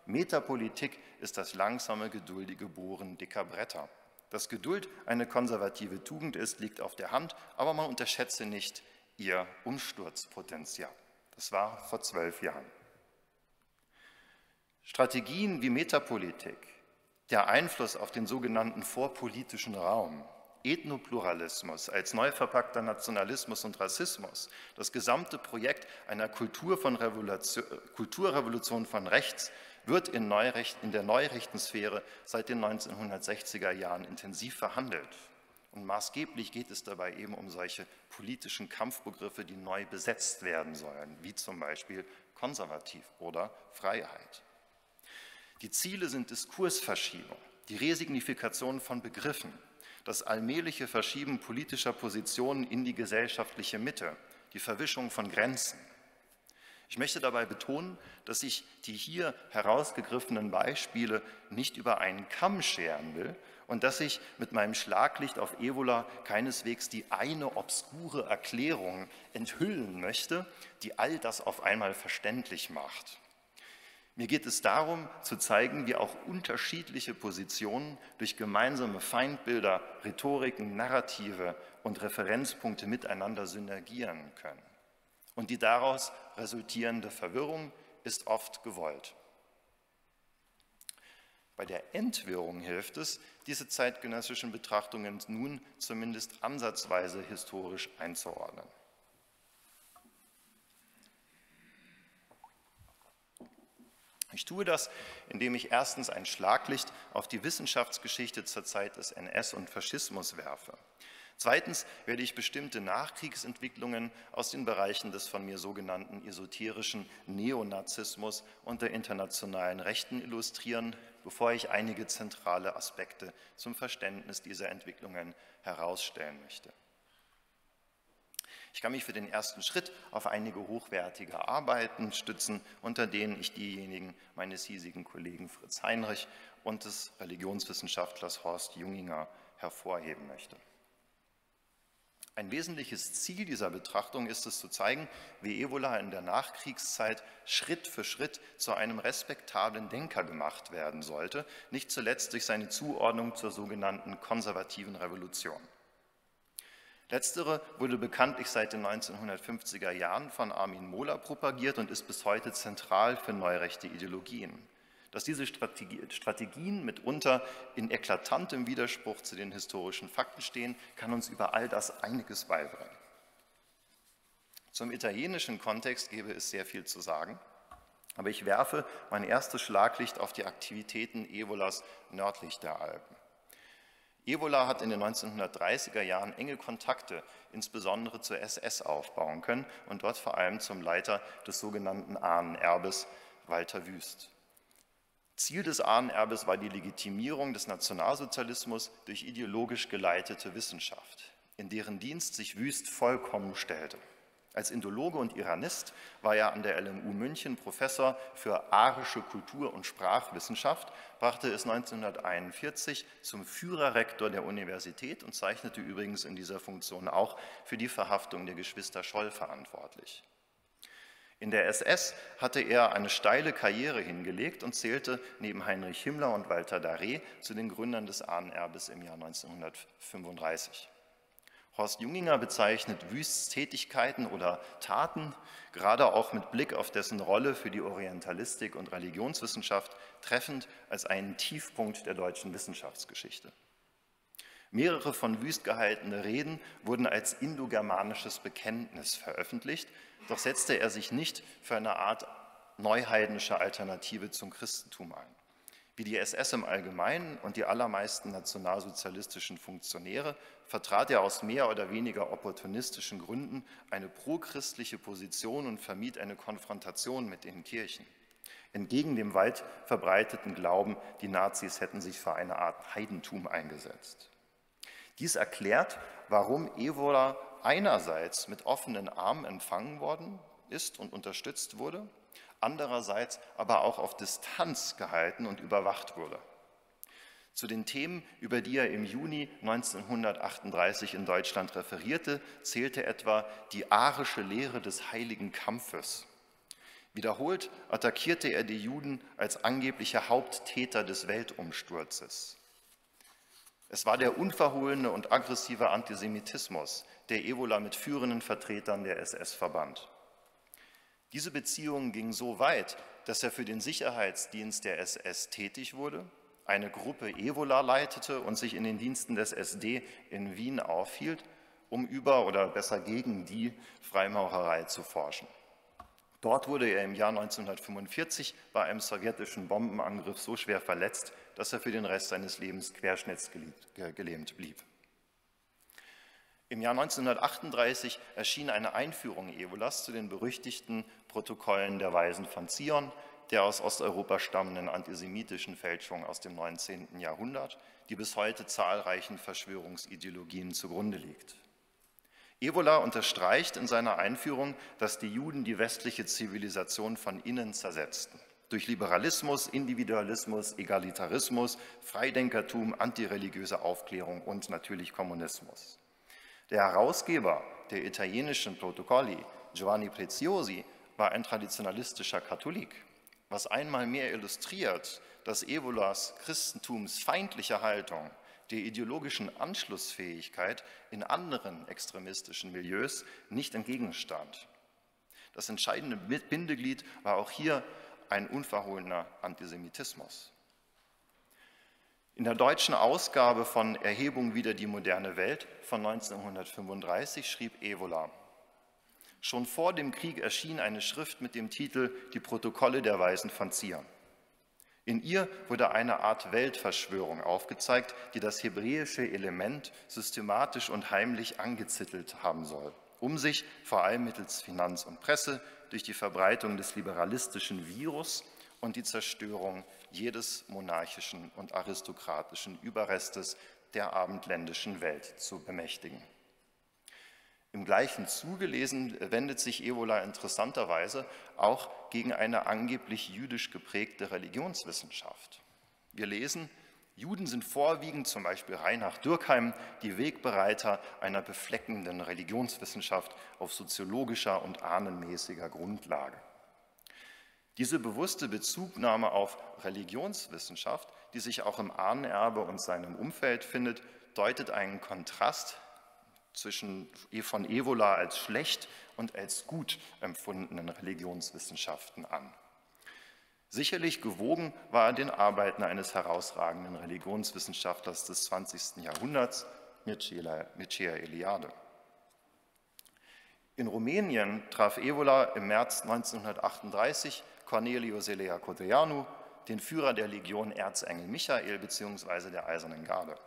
Metapolitik ist das langsame, geduldige Bohren dicker Bretter. Dass Geduld eine konservative Tugend ist, liegt auf der Hand, aber man unterschätze nicht ihr Umsturzpotenzial. Das war vor 12 Jahren. Strategien wie Metapolitik, der Einfluss auf den sogenannten vorpolitischen Raum, Ethnopluralismus als neu verpackter Nationalismus und Rassismus, das gesamte Projekt einer Kulturrevolution von rechts wird in der neurechten Sphäre seit den 1960er Jahren intensiv verhandelt. Und maßgeblich geht es dabei eben um solche politischen Kampfbegriffe, die neu besetzt werden sollen, wie zum Beispiel konservativ oder Freiheit. Die Ziele sind Diskursverschiebung, die Resignifikation von Begriffen, das allmähliche Verschieben politischer Positionen in die gesellschaftliche Mitte, die Verwischung von Grenzen. Ich möchte dabei betonen, dass ich die hier herausgegriffenen Beispiele nicht über einen Kamm scheren will und dass ich mit meinem Schlaglicht auf Evola keineswegs die eine obskure Erklärung enthüllen möchte, die all das auf einmal verständlich macht. Mir geht es darum, zu zeigen, wie auch unterschiedliche Positionen durch gemeinsame Feindbilder, Rhetoriken, Narrative und Referenzpunkte miteinander synergieren können. Und die daraus resultierende Verwirrung ist oft gewollt. Bei der Entwirrung hilft es, diese zeitgenössischen Betrachtungen nun zumindest ansatzweise historisch einzuordnen. Ich tue das, indem ich erstens ein Schlaglicht auf die Wissenschaftsgeschichte zur Zeit des NS und Faschismus werfe. Zweitens werde ich bestimmte Nachkriegsentwicklungen aus den Bereichen des von mir sogenannten esoterischen Neonazismus und der internationalen Rechten illustrieren, bevor ich einige zentrale Aspekte zum Verständnis dieser Entwicklungen herausstellen möchte. Ich kann mich für den ersten Schritt auf einige hochwertige Arbeiten stützen, unter denen ich diejenigen meines hiesigen Kollegen Fritz Heinrich und des Religionswissenschaftlers Horst Junginger hervorheben möchte. Ein wesentliches Ziel dieser Betrachtung ist es zu zeigen, wie Evola in der Nachkriegszeit Schritt für Schritt zu einem respektablen Denker gemacht werden sollte, nicht zuletzt durch seine Zuordnung zur sogenannten konservativen Revolution. Letztere wurde bekanntlich seit den 1950er Jahren von Armin Mohler propagiert und ist bis heute zentral für neurechte Ideologien. Dass diese Strategien mitunter in eklatantem Widerspruch zu den historischen Fakten stehen, kann uns über all das einiges beibringen. Zum italienischen Kontext gäbe es sehr viel zu sagen, aber ich werfe mein erstes Schlaglicht auf die Aktivitäten Evolas nördlich der Alpen. Evola hat in den 1930er Jahren enge Kontakte, insbesondere zur SS, aufbauen können und dort vor allem zum Leiter des sogenannten Ahnenerbes, Walter Wüst. Ziel des Ahnenerbes war die Legitimierung des Nationalsozialismus durch ideologisch geleitete Wissenschaft, in deren Dienst sich Wüst vollkommen stellte. Als Indologe und Iranist war er an der LMU München Professor für arische Kultur- und Sprachwissenschaft, brachte es 1941 zum Führerrektor der Universität und zeichnete übrigens in dieser Funktion auch für die Verhaftung der Geschwister Scholl verantwortlich. In der SS hatte er eine steile Karriere hingelegt und zählte neben Heinrich Himmler und Walter Darré zu den Gründern des Ahnenerbes im Jahr 1935. Horst Junginger bezeichnet Wüsts Tätigkeiten oder Taten, gerade auch mit Blick auf dessen Rolle für die Orientalistik und Religionswissenschaft, treffend als einen Tiefpunkt der deutschen Wissenschaftsgeschichte. Mehrere von Wüst gehaltene Reden wurden als indogermanisches Bekenntnis veröffentlicht, doch setzte er sich nicht für eine Art neuheidnische Alternative zum Christentum ein. Wie die SS im Allgemeinen und die allermeisten nationalsozialistischen Funktionäre vertrat er aus mehr oder weniger opportunistischen Gründen eine prochristliche Position und vermied eine Konfrontation mit den Kirchen. Entgegen dem weit verbreiteten Glauben, die Nazis hätten sich für eine Art Heidentum eingesetzt. Dies erklärt, warum Evola einerseits mit offenen Armen empfangen worden ist und unterstützt wurde, andererseits aber auch auf Distanz gehalten und überwacht wurde. Zu den Themen, über die er im Juni 1938 in Deutschland referierte, zählte etwa die arische Lehre des heiligen Kampfes. Wiederholt attackierte er die Juden als angebliche Haupttäter des Weltumsturzes. Es war der unverhohlene und aggressive Antisemitismus, der Evola mit führenden Vertretern der SS verband. Diese Beziehungen gingen so weit, dass er für den Sicherheitsdienst der SS tätig wurde, eine Gruppe Evola leitete und sich in den Diensten des SD in Wien aufhielt, um über oder besser gegen die Freimaurerei zu forschen. Dort wurde er im Jahr 1945 bei einem sowjetischen Bombenangriff so schwer verletzt, dass er für den Rest seines Lebens querschnittsgelähmt blieb. Im Jahr 1938 erschien eine Einführung Evolas zu den berüchtigten Protokollen der Weisen von Zion, der aus Osteuropa stammenden antisemitischen Fälschung aus dem 19. Jahrhundert, die bis heute zahlreichen Verschwörungsideologien zugrunde liegt. Evola unterstreicht in seiner Einführung, dass die Juden die westliche Zivilisation von innen zersetzten. Durch Liberalismus, Individualismus, Egalitarismus, Freidenkertum, antireligiöse Aufklärung und natürlich Kommunismus. Der Herausgeber der italienischen Protokolli, Giovanni Preziosi, war ein traditionalistischer Katholik, was einmal mehr illustriert, dass Evolas christentumsfeindliche Haltung der ideologischen Anschlussfähigkeit in anderen extremistischen Milieus nicht entgegenstand. Das entscheidende Bindeglied war auch hier ein unverhohlener Antisemitismus. In der deutschen Ausgabe von Erhebung wider die moderne Welt von 1935 schrieb Evola: Schon vor dem Krieg erschien eine Schrift mit dem Titel Die Protokolle der Weisen von Zion. In ihr wurde eine Art Weltverschwörung aufgezeigt, die das hebräische Element systematisch und heimlich angezettelt haben soll, um sich vor allem mittels Finanz und Presse durch die Verbreitung des liberalistischen Virus und die Zerstörung jedes monarchischen und aristokratischen Überrestes der abendländischen Welt zu bemächtigen. Im gleichen Zuge wendet sich Evola interessanterweise auch gegen eine angeblich jüdisch geprägte Religionswissenschaft. Wir lesen, Juden sind vorwiegend, zum Beispiel Reinhard Dürkheim, die Wegbereiter einer befleckenden Religionswissenschaft auf soziologischer und ahnenmäßiger Grundlage. Diese bewusste Bezugnahme auf Religionswissenschaft, die sich auch im Ahnenerbe und seinem Umfeld findet, deutet einen Kontrast von Evola als schlecht und als gut empfundenen Religionswissenschaften an. Sicherlich gewogen war er den Arbeiten eines herausragenden Religionswissenschaftlers des 20. Jahrhunderts, Mircea Eliade. In Rumänien traf Evola im März 1938 Corneliu Celea-Codreanu, den Führer der Legion Erzengel Michael bzw. der Eisernen Garde.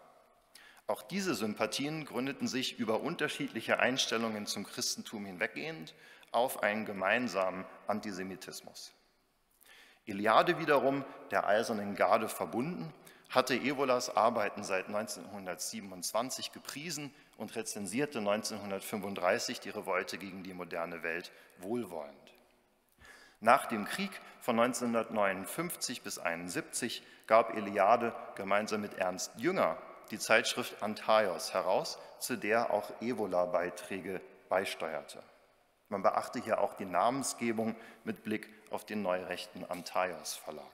Auch diese Sympathien gründeten sich über unterschiedliche Einstellungen zum Christentum hinweggehend auf einen gemeinsamen Antisemitismus. Eliade wiederum, der Eisernen Garde verbunden, hatte Evolas Arbeiten seit 1927 gepriesen und rezensierte 1935 die Revolte gegen die moderne Welt wohlwollend. Nach dem Krieg von 1959 bis 1971 gab Eliade gemeinsam mit Ernst Jünger die Zeitschrift Antaios heraus, zu der auch Evola Beiträge beisteuerte. Man beachte hier auch die Namensgebung mit Blick auf den neurechten Antaios Verlag.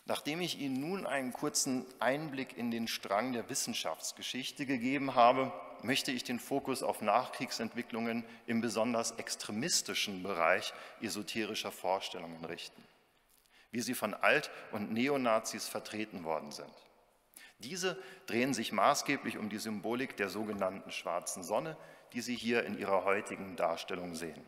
Nachdem ich Ihnen nun einen kurzen Einblick in den Strang der Wissenschaftsgeschichte gegeben habe, möchte ich den Fokus auf Nachkriegsentwicklungen im besonders extremistischen Bereich esoterischer Vorstellungen richten, wie sie von Alt- und Neonazis vertreten worden sind. Diese drehen sich maßgeblich um die Symbolik der sogenannten Schwarzen Sonne, die Sie hier in ihrer heutigen Darstellung sehen.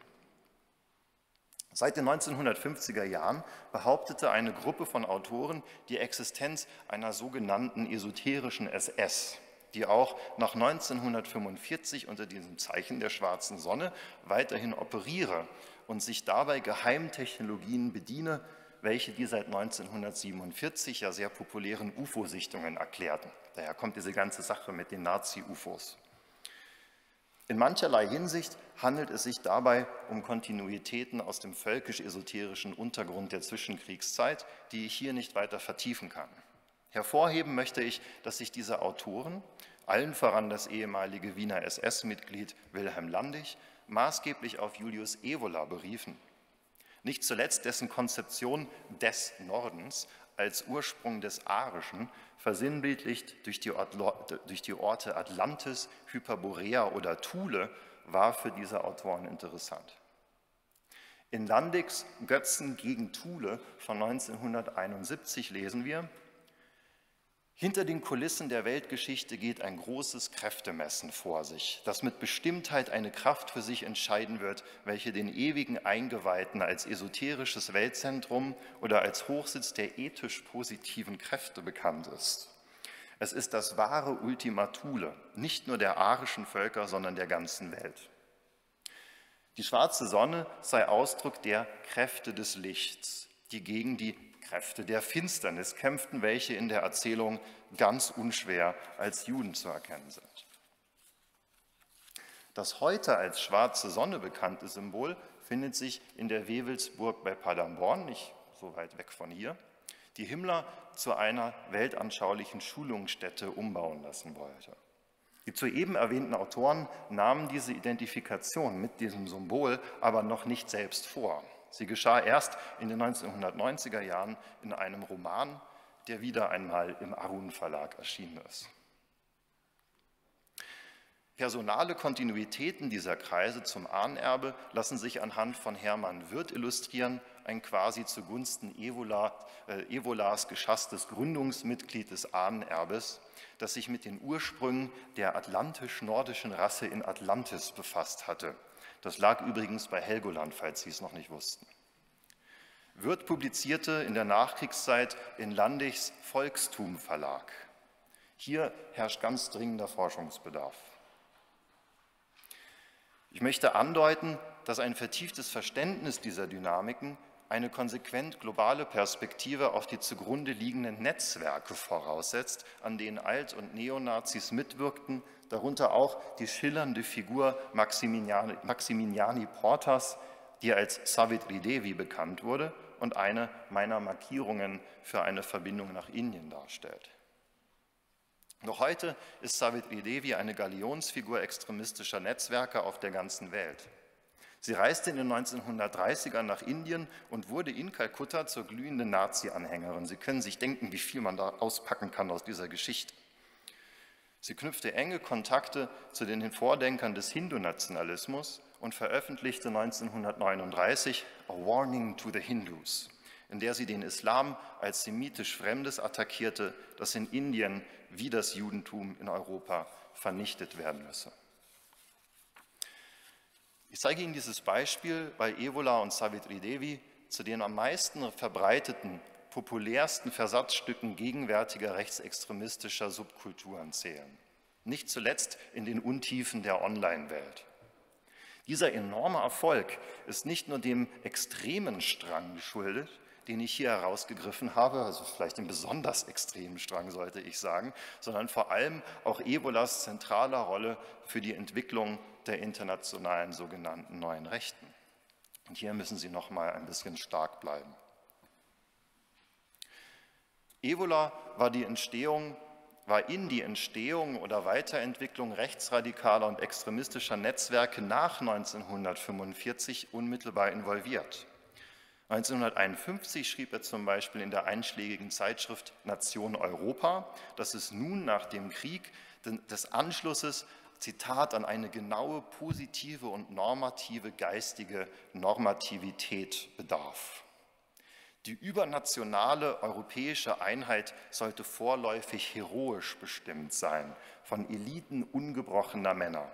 Seit den 1950er Jahren behauptete eine Gruppe von Autoren die Existenz einer sogenannten esoterischen SS, die auch nach 1945 unter diesem Zeichen der Schwarzen Sonne weiterhin operiere und sich dabei Geheimtechnologien bediene, welche die seit 1947 ja sehr populären UFO-Sichtungen erklärten. Daher kommt diese ganze Sache mit den Nazi-UFOs. In mancherlei Hinsicht handelt es sich dabei um Kontinuitäten aus dem völkisch-esoterischen Untergrund der Zwischenkriegszeit, die ich hier nicht weiter vertiefen kann. Hervorheben möchte ich, dass sich diese Autoren, allen voran das ehemalige Wiener SS-Mitglied Wilhelm Landig, maßgeblich auf Julius Evola beriefen. Nicht zuletzt dessen Konzeption des Nordens als Ursprung des Arischen, versinnbildlicht durch die Orte Atlantis, Hyperborea oder Thule, war für diese Autoren interessant. In Landigs Götzen gegen Thule von 1971 lesen wir: Hinter den Kulissen der Weltgeschichte geht ein großes Kräftemessen vor sich, das mit Bestimmtheit eine Kraft für sich entscheiden wird, welche den ewigen Eingeweihten als esoterisches Weltzentrum oder als Hochsitz der ethisch positiven Kräfte bekannt ist. Es ist das wahre Ultima Thule, nicht nur der arischen Völker, sondern der ganzen Welt. Die schwarze Sonne sei Ausdruck der Kräfte des Lichts, die gegen die Kräfte der Finsternis kämpften, welche in der Erzählung ganz unschwer als Juden zu erkennen sind. Das heute als schwarze Sonne bekannte Symbol findet sich in der Wewelsburg bei Paderborn, nicht so weit weg von hier, die Himmler zu einer weltanschaulichen Schulungsstätte umbauen lassen wollte. Die zu eben erwähnten Autoren nahmen diese Identifikation mit diesem Symbol aber noch nicht selbst vor. Sie geschah erst in den 1990er Jahren in einem Roman, der wieder einmal im Arun Verlag erschienen ist. Personale Kontinuitäten dieser Kreise zum Ahnenerbe lassen sich anhand von Hermann Wirth illustrieren, ein quasi zugunsten Evolas geschasstes Gründungsmitglied des Ahnenerbes, das sich mit den Ursprüngen der atlantisch-nordischen Rasse in Atlantis befasst hatte. Das lag übrigens bei Helgoland, falls Sie es noch nicht wussten. Wirth publizierte in der Nachkriegszeit in Landigs Volkstum Verlag. Hier herrscht ganz dringender Forschungsbedarf. Ich möchte andeuten, dass ein vertieftes Verständnis dieser Dynamiken eine konsequent globale Perspektive auf die zugrunde liegenden Netzwerke voraussetzt, an denen Alt- und Neonazis mitwirkten, darunter auch die schillernde Figur Maximiliani Portas, die als Savitri Devi bekannt wurde und eine meiner Markierungen für eine Verbindung nach Indien darstellt. Noch heute ist Savitri Devi eine Galionsfigur extremistischer Netzwerke auf der ganzen Welt. Sie reiste in den 1930ern nach Indien und wurde in Kalkutta zur glühenden Nazi-Anhängerin. Sie können sich denken, wie viel man da auspacken kann aus dieser Geschichte. Sie knüpfte enge Kontakte zu den Vordenkern des Hindu-Nationalismus und veröffentlichte 1939 A Warning to the Hindus, in der sie den Islam als semitisch Fremdes attackierte, das in Indien wie das Judentum in Europa vernichtet werden müsse. Ich zeige Ihnen dieses Beispiel, weil Evola und Savitri Devi zu den am meisten verbreiteten, populärsten Versatzstücken gegenwärtiger rechtsextremistischer Subkulturen zählen. Nicht zuletzt in den Untiefen der Online-Welt. Dieser enorme Erfolg ist nicht nur dem extremen Strang geschuldet, den ich hier herausgegriffen habe, also vielleicht den besonders extremen Strang, sollte ich sagen, sondern vor allem auch Evolas zentraler Rolle für die Entwicklung der internationalen sogenannten neuen Rechten. Und hier müssen Sie noch mal ein bisschen stark bleiben. Evola war in die Entstehung oder Weiterentwicklung rechtsradikaler und extremistischer Netzwerke nach 1945 unmittelbar involviert. 1951 schrieb er zum Beispiel in der einschlägigen Zeitschrift Nation Europa, dass es nun nach dem Krieg des Anschlusses, Zitat, an eine genaue positive und normative geistige Normativität bedarf. Die übernationale europäische Einheit sollte vorläufig heroisch bestimmt sein, von Eliten ungebrochener Männer.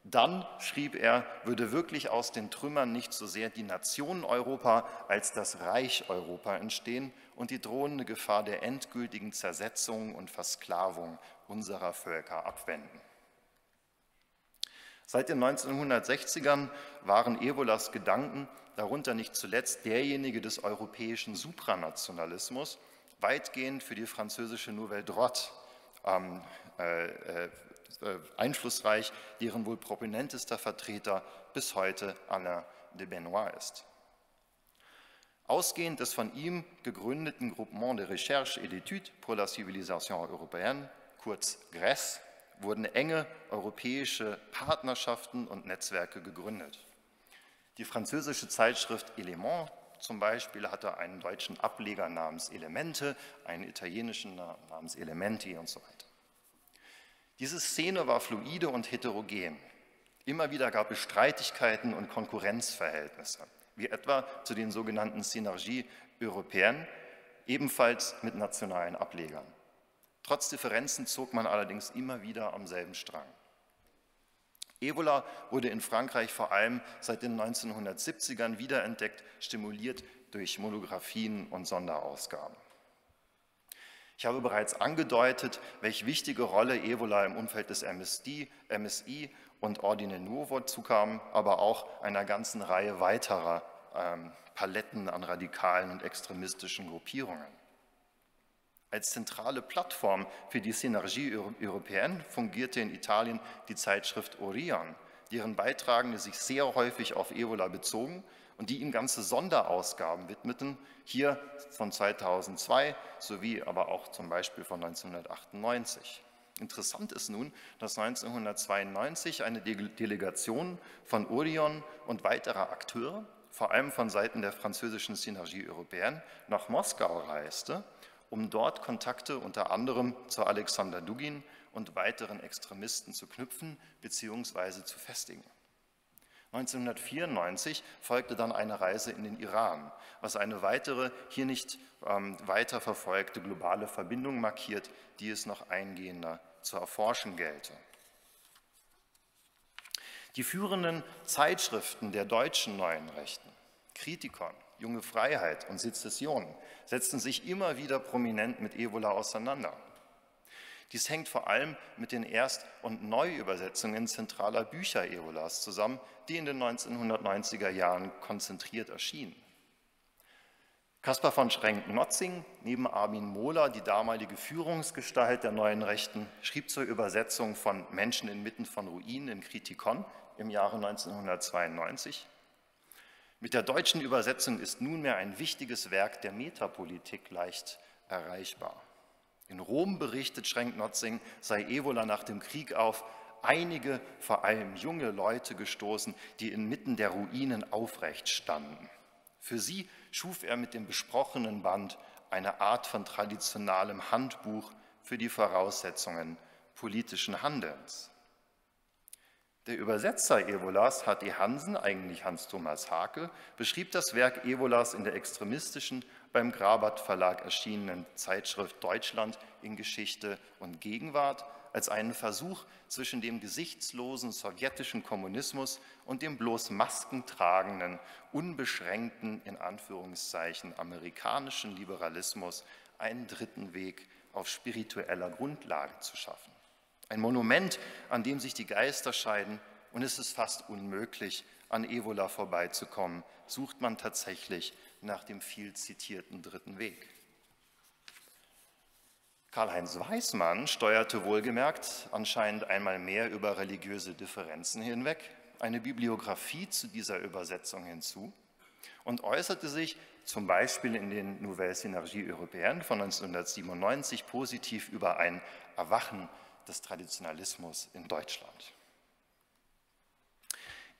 Dann, schrieb er, würde wirklich aus den Trümmern nicht so sehr die Nation Europa als das Reich Europa entstehen und die drohende Gefahr der endgültigen Zersetzung und Versklavung unserer Völker abwenden. Seit den 1960ern waren Evolas Gedanken, darunter nicht zuletzt derjenige des europäischen Supranationalismus, weitgehend für die französische Nouvelle Droite einflussreich, deren wohl prominentester Vertreter bis heute Alain de Benoist ist. Ausgehend des von ihm gegründeten Groupement de Recherche et d'Études pour la Civilisation Européenne, kurz GRES, wurden enge europäische Partnerschaften und Netzwerke gegründet. Die französische Zeitschrift Element zum Beispiel hatte einen deutschen Ableger namens Elemente, einen italienischen namens Elementi und so weiter. Diese Szene war fluide und heterogen. Immer wieder gab es Streitigkeiten und Konkurrenzverhältnisse, wie etwa zu den sogenannten Synergies Européennes, ebenfalls mit nationalen Ablegern. Trotz Differenzen zog man allerdings immer wieder am selben Strang. Evola wurde in Frankreich vor allem seit den 1970ern wiederentdeckt, stimuliert durch Monographien und Sonderausgaben. Ich habe bereits angedeutet, welche wichtige Rolle Evola im Umfeld des MSI und Ordine Nuovo zukam, aber auch einer ganzen Reihe weiterer Paletten an radikalen und extremistischen Gruppierungen. Als zentrale Plattform für die Synergie Européenne fungierte in Italien die Zeitschrift Orion, deren Beitragende sich sehr häufig auf Evola bezogen und die ihm ganze Sonderausgaben widmeten, hier von 2002 sowie aber auch zum Beispiel von 1998. Interessant ist nun, dass 1992 eine Delegation von Orion und weiterer Akteure, vor allem von Seiten der französischen Synergie Européenne, nach Moskau reiste, um dort Kontakte unter anderem zu Alexander Dugin und weiteren Extremisten zu knüpfen bzw. zu festigen. 1994 folgte dann eine Reise in den Iran, was eine weitere, hier nicht weiter verfolgte globale Verbindung markiert, die es noch eingehender zu erforschen gelte. Die führenden Zeitschriften der deutschen Neuen Rechten, Kritikon, Junge Freiheit und Sezession, setzten sich immer wieder prominent mit Evola auseinander. Dies hängt vor allem mit den Erst- und Neuübersetzungen zentraler Bücher Evolas zusammen, die in den 1990er Jahren konzentriert erschienen. Caspar von Schrenk-Notzing, neben Armin Mohler, die damalige Führungsgestalt der Neuen Rechten, schrieb zur Übersetzung von Menschen inmitten von Ruinen in Kritikon im Jahre 1992: Mit der deutschen Übersetzung ist nunmehr ein wichtiges Werk der Metapolitik leicht erreichbar. In Rom, berichtet Schrenk-Notzing, sei Evola nach dem Krieg auf einige, vor allem junge Leute gestoßen, die inmitten der Ruinen aufrecht standen. Für sie schuf er mit dem besprochenen Band eine Art von traditionellem Handbuch für die Voraussetzungen politischen Handelns. Der Übersetzer Evolas, H.T. Hansen, eigentlich Hans-Thomas Hake, beschrieb das Werk Evolas in der extremistischen, beim Grabat Verlag erschienenen Zeitschrift Deutschland in Geschichte und Gegenwart als einen Versuch zwischen dem gesichtslosen sowjetischen Kommunismus und dem bloß maskentragenden, unbeschränkten, in Anführungszeichen, amerikanischen Liberalismus einen dritten Weg auf spiritueller Grundlage zu schaffen. Ein Monument, an dem sich die Geister scheiden, und es ist fast unmöglich, an Evola vorbeizukommen, sucht man tatsächlich nach dem viel zitierten dritten Weg. Karl-Heinz Weismann steuerte wohlgemerkt anscheinend einmal mehr über religiöse Differenzen hinweg eine Bibliografie zu dieser Übersetzung hinzu und äußerte sich zum Beispiel in den Nouvelles Synergies Européennes von 1997 positiv über ein Erwachen des Traditionalismus in Deutschland.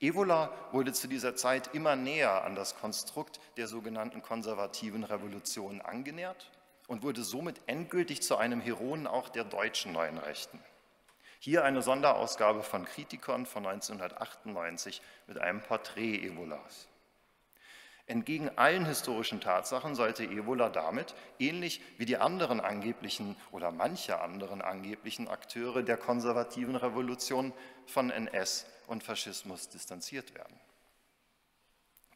Evola wurde zu dieser Zeit immer näher an das Konstrukt der sogenannten konservativen Revolution angenähert und wurde somit endgültig zu einem Heroen auch der deutschen neuen Rechten. Hier eine Sonderausgabe von Kritikon von 1998 mit einem Porträt Evolas. Entgegen allen historischen Tatsachen sollte Evola damit, ähnlich wie die anderen angeblichen oder manche anderen angeblichen Akteure der konservativen Revolution, von NS und Faschismus distanziert werden.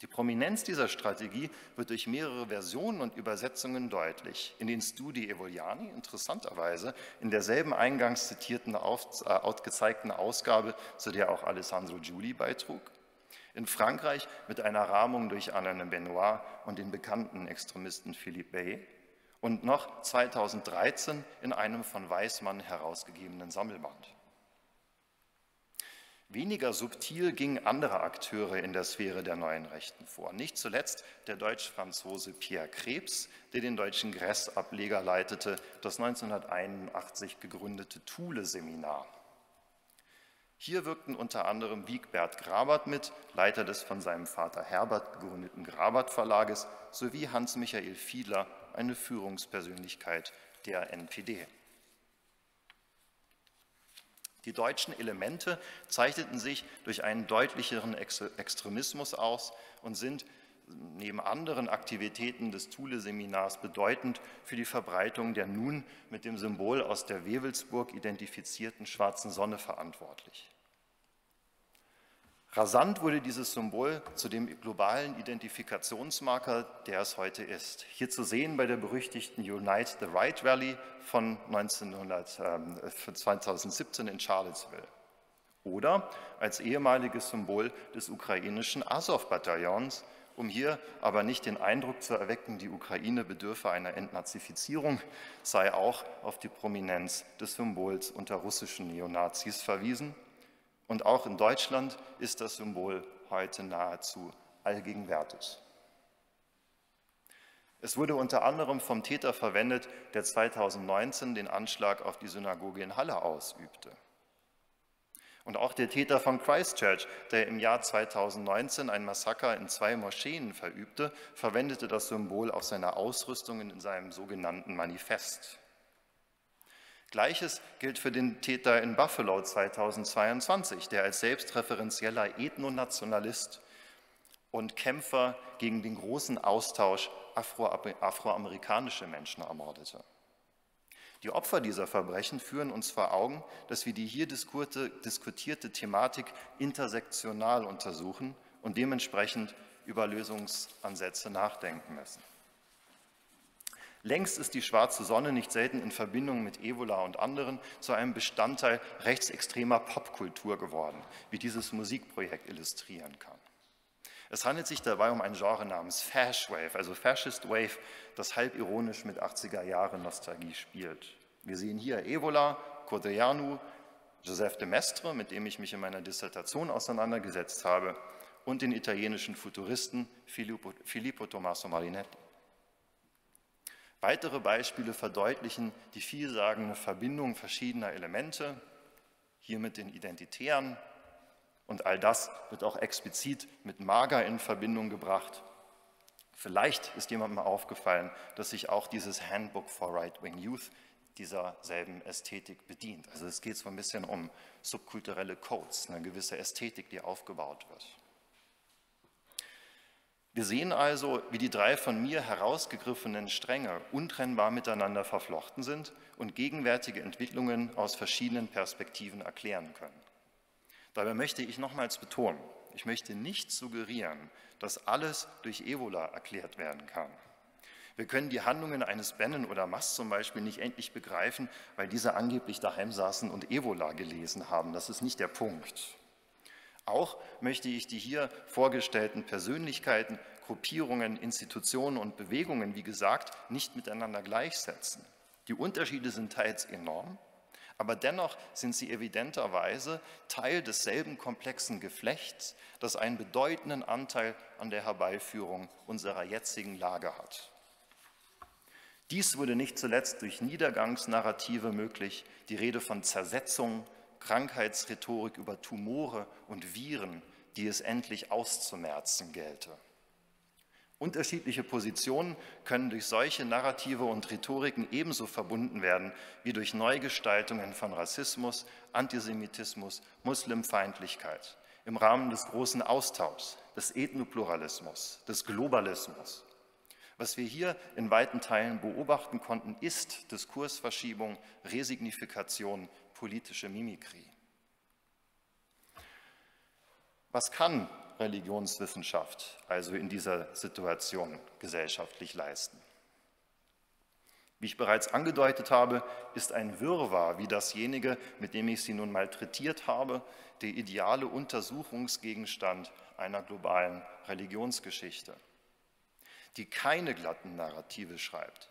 Die Prominenz dieser Strategie wird durch mehrere Versionen und Übersetzungen deutlich. In den Studi Evoliani, interessanterweise, in derselben eingangs zitierten, gezeigten Ausgabe, zu der auch Alessandro Giuli beitrug. In Frankreich mit einer Rahmung durch Alain Benoit und den bekannten Extremisten Philippe Bey und noch 2013 in einem von Weismann herausgegebenen Sammelband. Weniger subtil gingen andere Akteure in der Sphäre der neuen Rechten vor. Nicht zuletzt der Deutsch-Franzose Pierre Krebs, der den deutschen Gress-Ableger leitete, das 1981 gegründete Thule-Seminar. Hier wirkten unter anderem Wigbert Grabert mit, Leiter des von seinem Vater Herbert gegründeten Grabert-Verlages, sowie Hans-Michael Fiedler, eine Führungspersönlichkeit der NPD. Die deutschen Elemente zeichneten sich durch einen deutlicheren Extremismus aus und sind neben anderen Aktivitäten des Thule-Seminars bedeutend für die Verbreitung der nun mit dem Symbol aus der Wewelsburg identifizierten schwarzen Sonne verantwortlich. Rasant wurde dieses Symbol zu dem globalen Identifikationsmarker, der es heute ist. Hier zu sehen bei der berüchtigten Unite the Right Rally von 2017 in Charlottesville. Oder als ehemaliges Symbol des ukrainischen Azov-Bataillons, um hier aber nicht den Eindruck zu erwecken, die Ukraine bedürfe einer Entnazifizierung, sei auch auf die Prominenz des Symbols unter russischen Neonazis verwiesen. Und auch in Deutschland ist das Symbol heute nahezu allgegenwärtig. Es wurde unter anderem vom Täter verwendet, der 2019 den Anschlag auf die Synagoge in Halle ausübte. Und auch der Täter von Christchurch, der im Jahr 2019 ein Massaker in 2 Moscheen verübte, verwendete das Symbol auf seiner Ausrüstung in seinem sogenannten Manifest. Gleiches gilt für den Täter in Buffalo 2022, der als selbstreferenzieller Ethnonationalist und Kämpfer gegen den großen Austausch afroamerikanische Menschen ermordete. Die Opfer dieser Verbrechen führen uns vor Augen, dass wir die hier diskutierte Thematik intersektional untersuchen und dementsprechend über Lösungsansätze nachdenken müssen. Längst ist die schwarze Sonne nicht selten in Verbindung mit Evola und anderen zu einem Bestandteil rechtsextremer Popkultur geworden, wie dieses Musikprojekt illustrieren kann. Es handelt sich dabei um ein Genre namens Fash Wave, also Fascist Wave, das halb ironisch mit 80er-Jahre-Nostalgie spielt. Wir sehen hier Evola, Codreanu, Joseph de Maistre, mit dem ich mich in meiner Dissertation auseinandergesetzt habe, und den italienischen Futuristen Filippo Tommaso Marinetti. Weitere Beispiele verdeutlichen die vielsagende Verbindung verschiedener Elemente, hier mit den Identitären, und all das wird auch explizit mit MAGA in Verbindung gebracht. Vielleicht ist jemandem aufgefallen, dass sich auch dieses Handbook for Right-Wing Youth dieser selben Ästhetik bedient. Also es geht so ein bisschen um subkulturelle Codes, eine gewisse Ästhetik, die aufgebaut wird. Wir sehen also, wie die 3 von mir herausgegriffenen Stränge untrennbar miteinander verflochten sind und gegenwärtige Entwicklungen aus verschiedenen Perspektiven erklären können. Dabei möchte ich nochmals betonen, ich möchte nicht suggerieren, dass alles durch Evola erklärt werden kann. Wir können die Handlungen eines Bannon oder Mast zum Beispiel nicht endlich begreifen, weil diese angeblich daheim saßen und Evola gelesen haben. Das ist nicht der Punkt. Auch möchte ich die hier vorgestellten Persönlichkeiten, Gruppierungen, Institutionen und Bewegungen, wie gesagt, nicht miteinander gleichsetzen. Die Unterschiede sind teils enorm, aber dennoch sind sie evidenterweise Teil desselben komplexen Geflechts, das einen bedeutenden Anteil an der Herbeiführung unserer jetzigen Lage hat. Dies wurde nicht zuletzt durch Niedergangsnarrative möglich, die Rede von Zersetzung, Krankheitsrhetorik über Tumore und Viren, die es endlich auszumerzen gelte. Unterschiedliche Positionen können durch solche Narrative und Rhetoriken ebenso verbunden werden wie durch Neugestaltungen von Rassismus, Antisemitismus, Muslimfeindlichkeit im Rahmen des großen Austauschs, des Ethnopluralismus, des Globalismus. Was wir hier in weiten Teilen beobachten konnten, ist Diskursverschiebung, Resignifikation, politische Mimikrie. Was kann Religionswissenschaft also in dieser Situation gesellschaftlich leisten? Wie ich bereits angedeutet habe, ist ein Wirrwarr wie dasjenige, mit dem ich Sie nun malträtiert habe, der ideale Untersuchungsgegenstand einer globalen Religionsgeschichte, die keine glatten Narrative schreibt,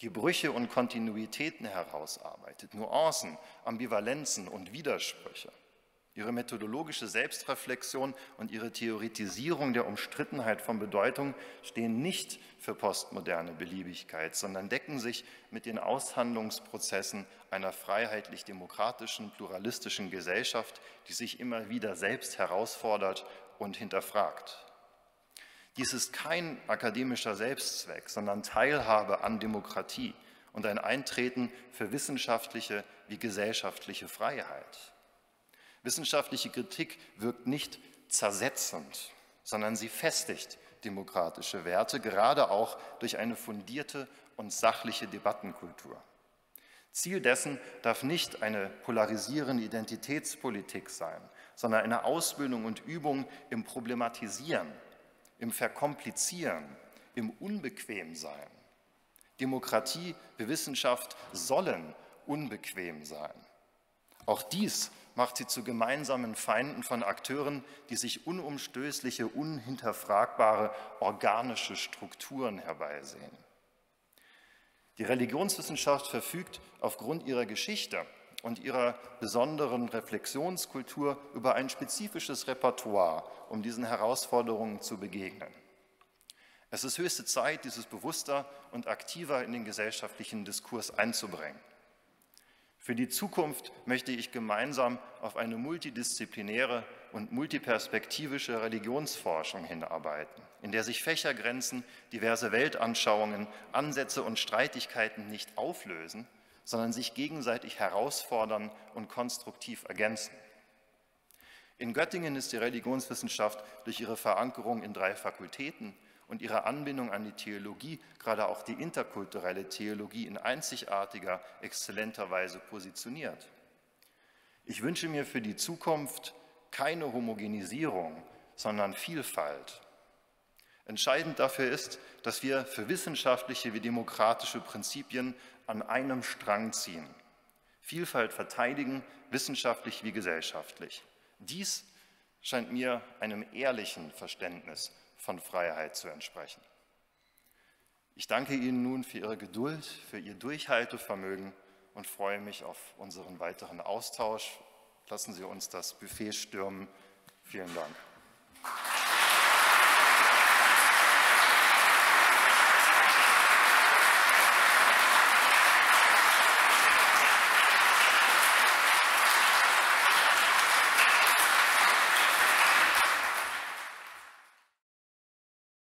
die Brüche und Kontinuitäten herausarbeitet, Nuancen, Ambivalenzen und Widersprüche. Ihre methodologische Selbstreflexion und ihre Theoretisierung der Umstrittenheit von Bedeutung stehen nicht für postmoderne Beliebigkeit, sondern decken sich mit den Aushandlungsprozessen einer freiheitlich-demokratischen, pluralistischen Gesellschaft, die sich immer wieder selbst herausfordert und hinterfragt. Dies ist kein akademischer Selbstzweck, sondern Teilhabe an Demokratie und ein Eintreten für wissenschaftliche wie gesellschaftliche Freiheit. Wissenschaftliche Kritik wirkt nicht zersetzend, sondern sie festigt demokratische Werte, gerade auch durch eine fundierte und sachliche Debattenkultur. Ziel dessen darf nicht eine polarisierende Identitätspolitik sein, sondern eine Ausbildung und Übung im Problematisieren, im Verkomplizieren, im Unbequemsein. Demokratie wie Wissenschaft sollen unbequem sein. Auch dies macht sie zu gemeinsamen Feinden von Akteuren, die sich unumstößliche, unhinterfragbare, organische Strukturen herbeisehen. Die Religionswissenschaft verfügt aufgrund ihrer Geschichte und ihrer besonderen Reflexionskultur über ein spezifisches Repertoire, um diesen Herausforderungen zu begegnen. Es ist höchste Zeit, dieses bewusster und aktiver in den gesellschaftlichen Diskurs einzubringen. Für die Zukunft möchte ich gemeinsam auf eine multidisziplinäre und multiperspektivische Religionsforschung hinarbeiten, in der sich Fächergrenzen, diverse Weltanschauungen, Ansätze und Streitigkeiten nicht auflösen, sondern sich gegenseitig herausfordern und konstruktiv ergänzen. In Göttingen ist die Religionswissenschaft durch ihre Verankerung in 3 Fakultäten und ihre Anbindung an die Theologie, gerade auch die interkulturelle Theologie, in einzigartiger, exzellenter Weise positioniert. Ich wünsche mir für die Zukunft keine Homogenisierung, sondern Vielfalt. Entscheidend dafür ist, dass wir für wissenschaftliche wie demokratische Prinzipien an einem Strang ziehen, Vielfalt verteidigen, wissenschaftlich wie gesellschaftlich. Dies scheint mir einem ehrlichen Verständnis von Freiheit zu entsprechen. Ich danke Ihnen nun für Ihre Geduld, für Ihr Durchhaltevermögen und freue mich auf unseren weiteren Austausch. Lassen Sie uns das Buffet stürmen. Vielen Dank.